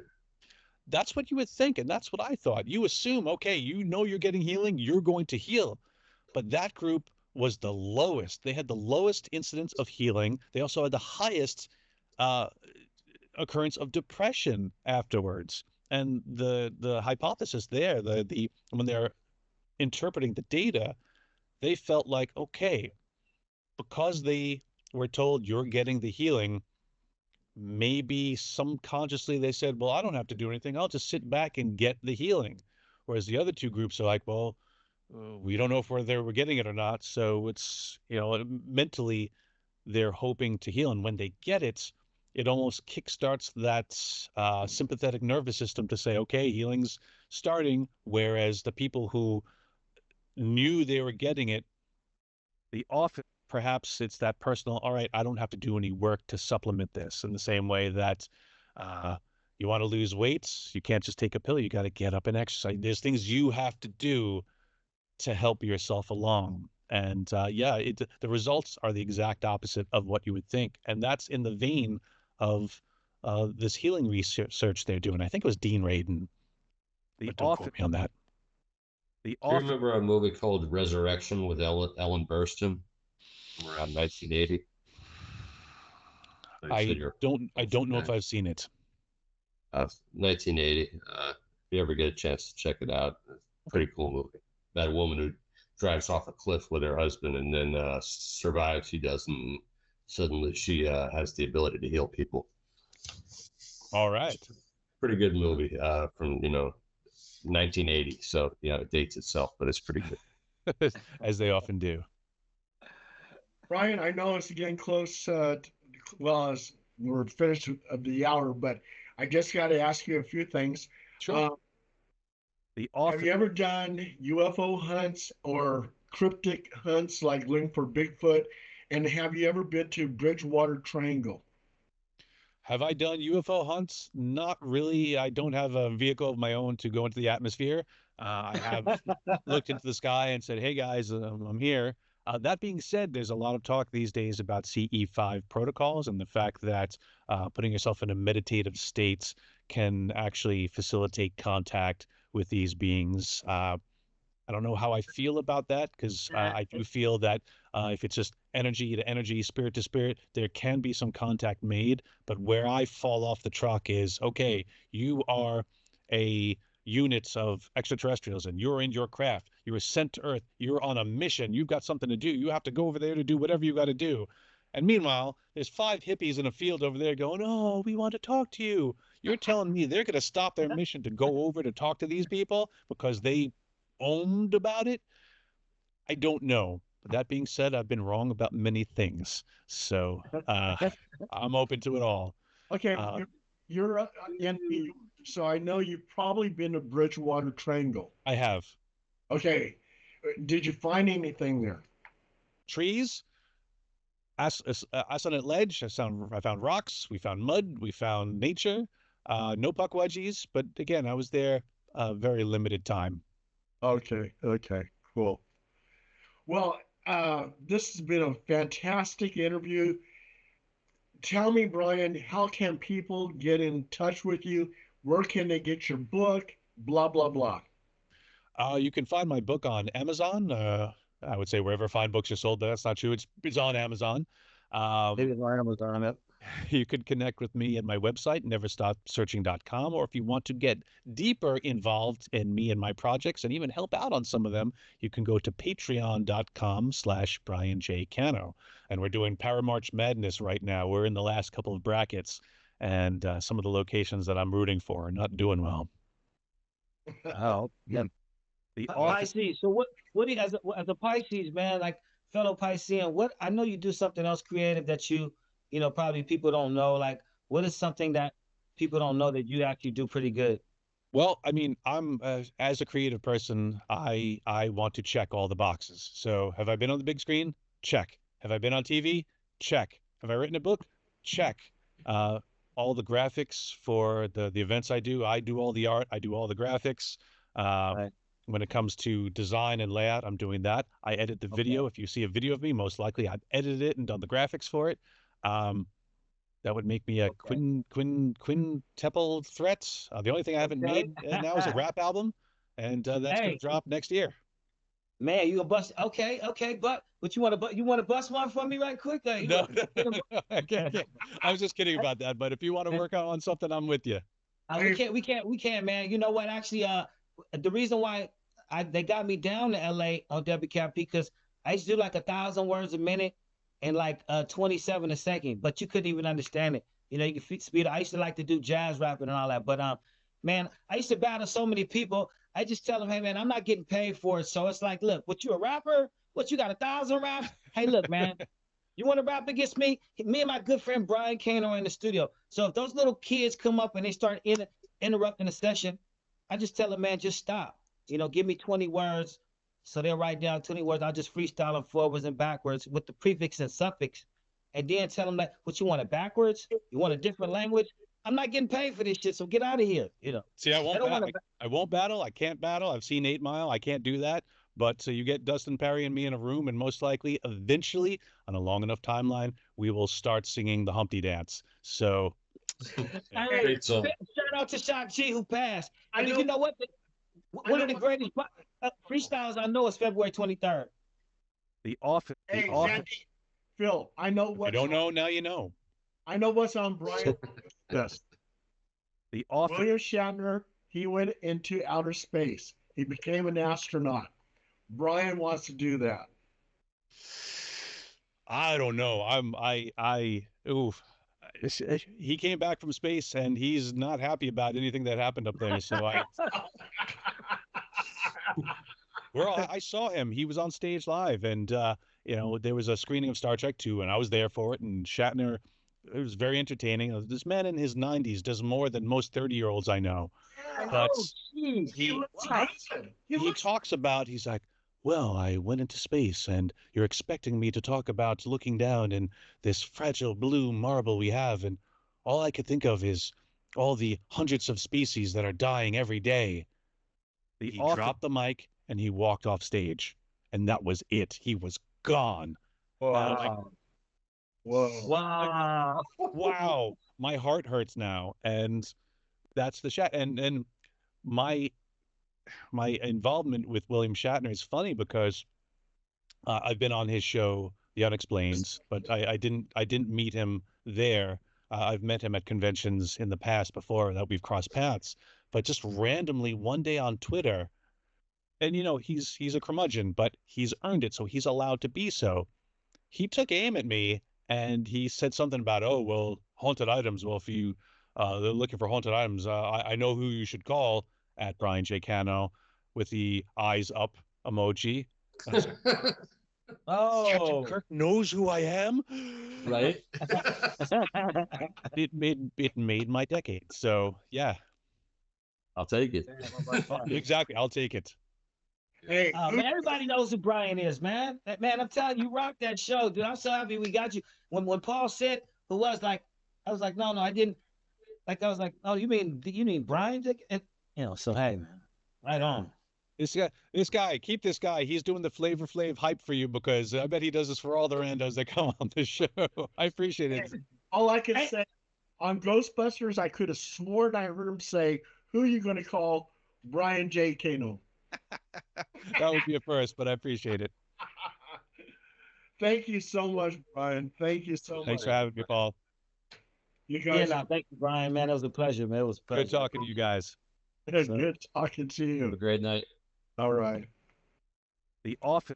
[SPEAKER 3] That's what you would think, and that's what I thought. You assume, okay, you know you're getting healing, you're going to heal. But that group was the lowest. They had the lowest incidence of healing. They also had the highest occurrence of depression afterwards. And the hypothesis there, when they're interpreting the data, they felt like, okay, because they were told you're getting the healing, maybe subconsciously they said, well, I don't have to do anything. I'll just sit back and get the healing. Whereas the other two groups are like, well, we don't know if we're getting it or not. So it's, mentally they're hoping to heal. And when they get it, it almost kickstarts that sympathetic nervous system to say, okay, healing's starting. Whereas the people who knew they were getting it, perhaps it's that personal, all right, I don't have to do any work to supplement this, in the same way that you want to lose weight, you can't just take a pill, you got to get up and exercise. There's things you have to do to help yourself along. And the results are the exact opposite of what you would think. And that's in the vein of this healing research they're doing. I think it was Dean Radin. But don't quote me on that.
[SPEAKER 4] Do you remember a movie called Resurrection with Ellen Burstyn from around 1980?
[SPEAKER 3] I don't know if I've seen it.
[SPEAKER 4] 1980. If you ever get a chance to check it out, it's a pretty cool movie about a woman who drives off a cliff with her husband and then survives. He doesn't. Suddenly, she has the ability to heal people.
[SPEAKER 3] All right.
[SPEAKER 4] Pretty good movie from 1980. So it dates itself, but it's pretty good.
[SPEAKER 3] As they often do.
[SPEAKER 1] Brian, I know it's getting close. Well, we're finished of the hour, but I just got to ask you a few things.
[SPEAKER 3] Sure.
[SPEAKER 1] Uh,
[SPEAKER 3] The
[SPEAKER 1] have
[SPEAKER 3] office.
[SPEAKER 1] you ever done UFO hunts or cryptic hunts like looking for Bigfoot? And have you ever been to Bridgewater Triangle?
[SPEAKER 3] Have I done UFO hunts? Not really. I don't have a vehicle of my own to go into the atmosphere. I have looked into the sky and said, "Hey guys, I'm here." That being said, there's a lot of talk these days about CE5 protocols and the fact that putting yourself in a meditative state can actually facilitate contact with these beings. I don't know how I feel about that because I do feel that if it's just energy to energy, spirit to spirit, there can be some contact made. But where I fall off the truck is okay, you are a unit of extraterrestrials and you're in your craft. You were sent to Earth. You're on a mission. You've got something to do. You have to go over there to do whatever you got to do. And meanwhile, there's 5 hippies in a field over there going, "Oh, we want to talk to you." You're telling me they're going to stop their mission to go over to talk to these people because they owned about it? I don't know. But that being said, I've been wrong about many things. So I'm open to it all.
[SPEAKER 1] Okay,
[SPEAKER 3] Uh,
[SPEAKER 1] you're so I know you've probably been to Bridgewater Triangle.
[SPEAKER 3] I have
[SPEAKER 1] Okay, did you find anything there?
[SPEAKER 3] trees, ice on a ledge. I found rocks. We found mud. We found nature. No puck wedgies. But again, I was there a very limited time.
[SPEAKER 1] Okay, okay, cool. Well, this has been a fantastic interview. Tell me, Brian, how can people get in touch with you? Where can they get your book? Blah, blah, blah.
[SPEAKER 3] You can find my book on Amazon. I would say wherever fine books are sold, but that's not true. It's on Amazon. Um,
[SPEAKER 2] Maybe it's on Amazon. Yep.
[SPEAKER 3] you could connect with me at my website, neverstopsearching.com, or if you want to get deeper involved in me and my projects and even help out on some of them, you can go to patreon.com/Brian J. Cano. And we're doing Paramarch Madness right now. We're in the last couple of brackets, and some of the locations that I'm rooting for are not doing well.
[SPEAKER 2] Oh, yeah.
[SPEAKER 3] The office.
[SPEAKER 2] Pisces. So what do you as a Pisces, man, like fellow Piscean, what I know you do something else creative that probably people don't know. Like what is something that people don't know that you actually do pretty good?
[SPEAKER 3] Well, I mean, I'm as a creative person, I want to check all the boxes. So, have I been on the big screen? Check. Have I been on TV? Check. Have I written a book? Check. Uh, all the graphics for the events I do all the art, I do all the graphics. Uh,
[SPEAKER 2] Right.
[SPEAKER 3] when it comes to design and layout, I'm doing that. I edit the
[SPEAKER 2] Okay.
[SPEAKER 3] video. If you see a video of me, most likely I've edited it and done the graphics for it. Um, that would make me a
[SPEAKER 2] Okay.
[SPEAKER 3] quintuple threat. The only thing I haven't
[SPEAKER 2] Okay.
[SPEAKER 3] made now is a rap album, and that's going to
[SPEAKER 2] Hey,
[SPEAKER 3] drop next year.
[SPEAKER 2] man, you gonna bust? Okay, okay, but you want to bust one for me right quick? There,
[SPEAKER 3] No,
[SPEAKER 2] you
[SPEAKER 3] I
[SPEAKER 2] gonna-
[SPEAKER 3] I was just kidding about that. But if you want to work out on something, I'm with you.
[SPEAKER 1] Hey,
[SPEAKER 2] we can't, man. You know what? Actually, the reason why they got me down to LA on WCAP because I used to do like 1,000 words a minute and like 27 a second, but you couldn't even understand it. You can speed. I used to like to do jazz rapping and all that, but man, I used to battle so many people. I just tell them, hey man, I'm not getting paid for it. So it's like, look, what you a rapper? What you got 1,000 raps? Hey, look, man, you want to rap against me? Me and my good friend Brian Cano are in the studio. So if those little kids come up and they start interrupting the session, I just tell them, man, just stop. Give me 20 words. So they'll write down 20 words. I'll just freestyle them forwards and backwards with the prefix and suffix. And then tell them like, what you want it backwards? You want a different language? I'm not getting paid for this shit, so get out of here.
[SPEAKER 3] See,
[SPEAKER 2] They don't want to.
[SPEAKER 3] I won't battle. I can't battle. I've seen 8 Mile. I can't do that. But so you get Dustin Perry and me in a room, and most likely, eventually, on a long enough timeline, we will start singing the Humpty Dance. So, yeah.
[SPEAKER 2] Hey,
[SPEAKER 4] Great song.
[SPEAKER 2] shout out to Shock G who passed.
[SPEAKER 1] I
[SPEAKER 2] And
[SPEAKER 1] know.
[SPEAKER 2] you know what?
[SPEAKER 1] I
[SPEAKER 2] One of
[SPEAKER 1] know.
[SPEAKER 2] the greatest freestyles I know is February 23rd.
[SPEAKER 3] The office.
[SPEAKER 1] Hey, Sandy, Phil, I know
[SPEAKER 3] If you
[SPEAKER 1] what's
[SPEAKER 3] don't know, now you know.
[SPEAKER 1] I know what's on Brian's list.
[SPEAKER 3] The office.
[SPEAKER 1] William Shatner, he went into outer space. He became an astronaut. Brian wants to do that.
[SPEAKER 3] I don't know. Oof. He came back from space and he's not happy about anything that happened up there. So I saw him. He was on stage live, and You know, there was a screening of Star Trek 2, and I was there for it, and Shatner, it was very entertaining. This man in his 90s does more than most 30-year-olds I know. But
[SPEAKER 2] Jeez.
[SPEAKER 1] He looks
[SPEAKER 3] he
[SPEAKER 1] amazing.
[SPEAKER 3] he talks about, he's like, well, I went into space and you're expecting me to talk about looking down in this fragile blue marble we have, and all I could think of is all the hundreds of species that are dying every day. He dropped the mic and he walked off stage, and that was it. He was gone. And I'm like,
[SPEAKER 2] Wow.
[SPEAKER 1] Whoa.
[SPEAKER 2] Wow.
[SPEAKER 3] wow, my heart hurts now. And that's the Shat. And my my involvement with William Shatner is funny because I've been on his show, The Unexplained, but I didn't meet him there. I've met him at conventions in the past before that we've crossed paths, but just randomly one day on Twitter, and you know he's a curmudgeon, but he's earned it, so he's allowed to be so. He took aim at me and he said something about, oh well, haunted items. Well, if you they're looking for haunted items, I know who you should call at Brian J. Cano with the eyes up emoji. I was like,
[SPEAKER 2] Oh.
[SPEAKER 3] Kirk knows who I am.
[SPEAKER 4] Right?
[SPEAKER 3] It made my decade. So yeah,
[SPEAKER 4] I'll take it.
[SPEAKER 3] exactly. I'll take it.
[SPEAKER 1] Hey,
[SPEAKER 2] Oh, man, everybody knows who Brian is, man. Man, I'm telling you, you rocked that show, dude. I'm so happy we got you. When Paul said who was like, I was like, no, I didn't. Like, I was like, oh, you mean Brian? And, so hey, man, right on.
[SPEAKER 3] This guy, keep this guy. He's doing the Flavor Flav hype for you because I bet he does this for all the randos that come on the show. I appreciate it.
[SPEAKER 1] all I can say on Ghostbusters, I could have sworn I heard him say, "Who are you going to call Brian J. Cano?"
[SPEAKER 3] That would be a first, but I appreciate it.
[SPEAKER 1] Thank you so much, Brian. Thank you so
[SPEAKER 3] Thanks
[SPEAKER 1] much.
[SPEAKER 3] for having me, Paul.
[SPEAKER 1] You
[SPEAKER 2] Yeah,
[SPEAKER 1] guys,
[SPEAKER 2] no, thank you, Brian, man. It was a pleasure, man. It was a pleasure.
[SPEAKER 3] Good talking to you guys.
[SPEAKER 1] good talking to
[SPEAKER 4] Have a
[SPEAKER 1] you.
[SPEAKER 4] great night.
[SPEAKER 1] All right.
[SPEAKER 3] The office.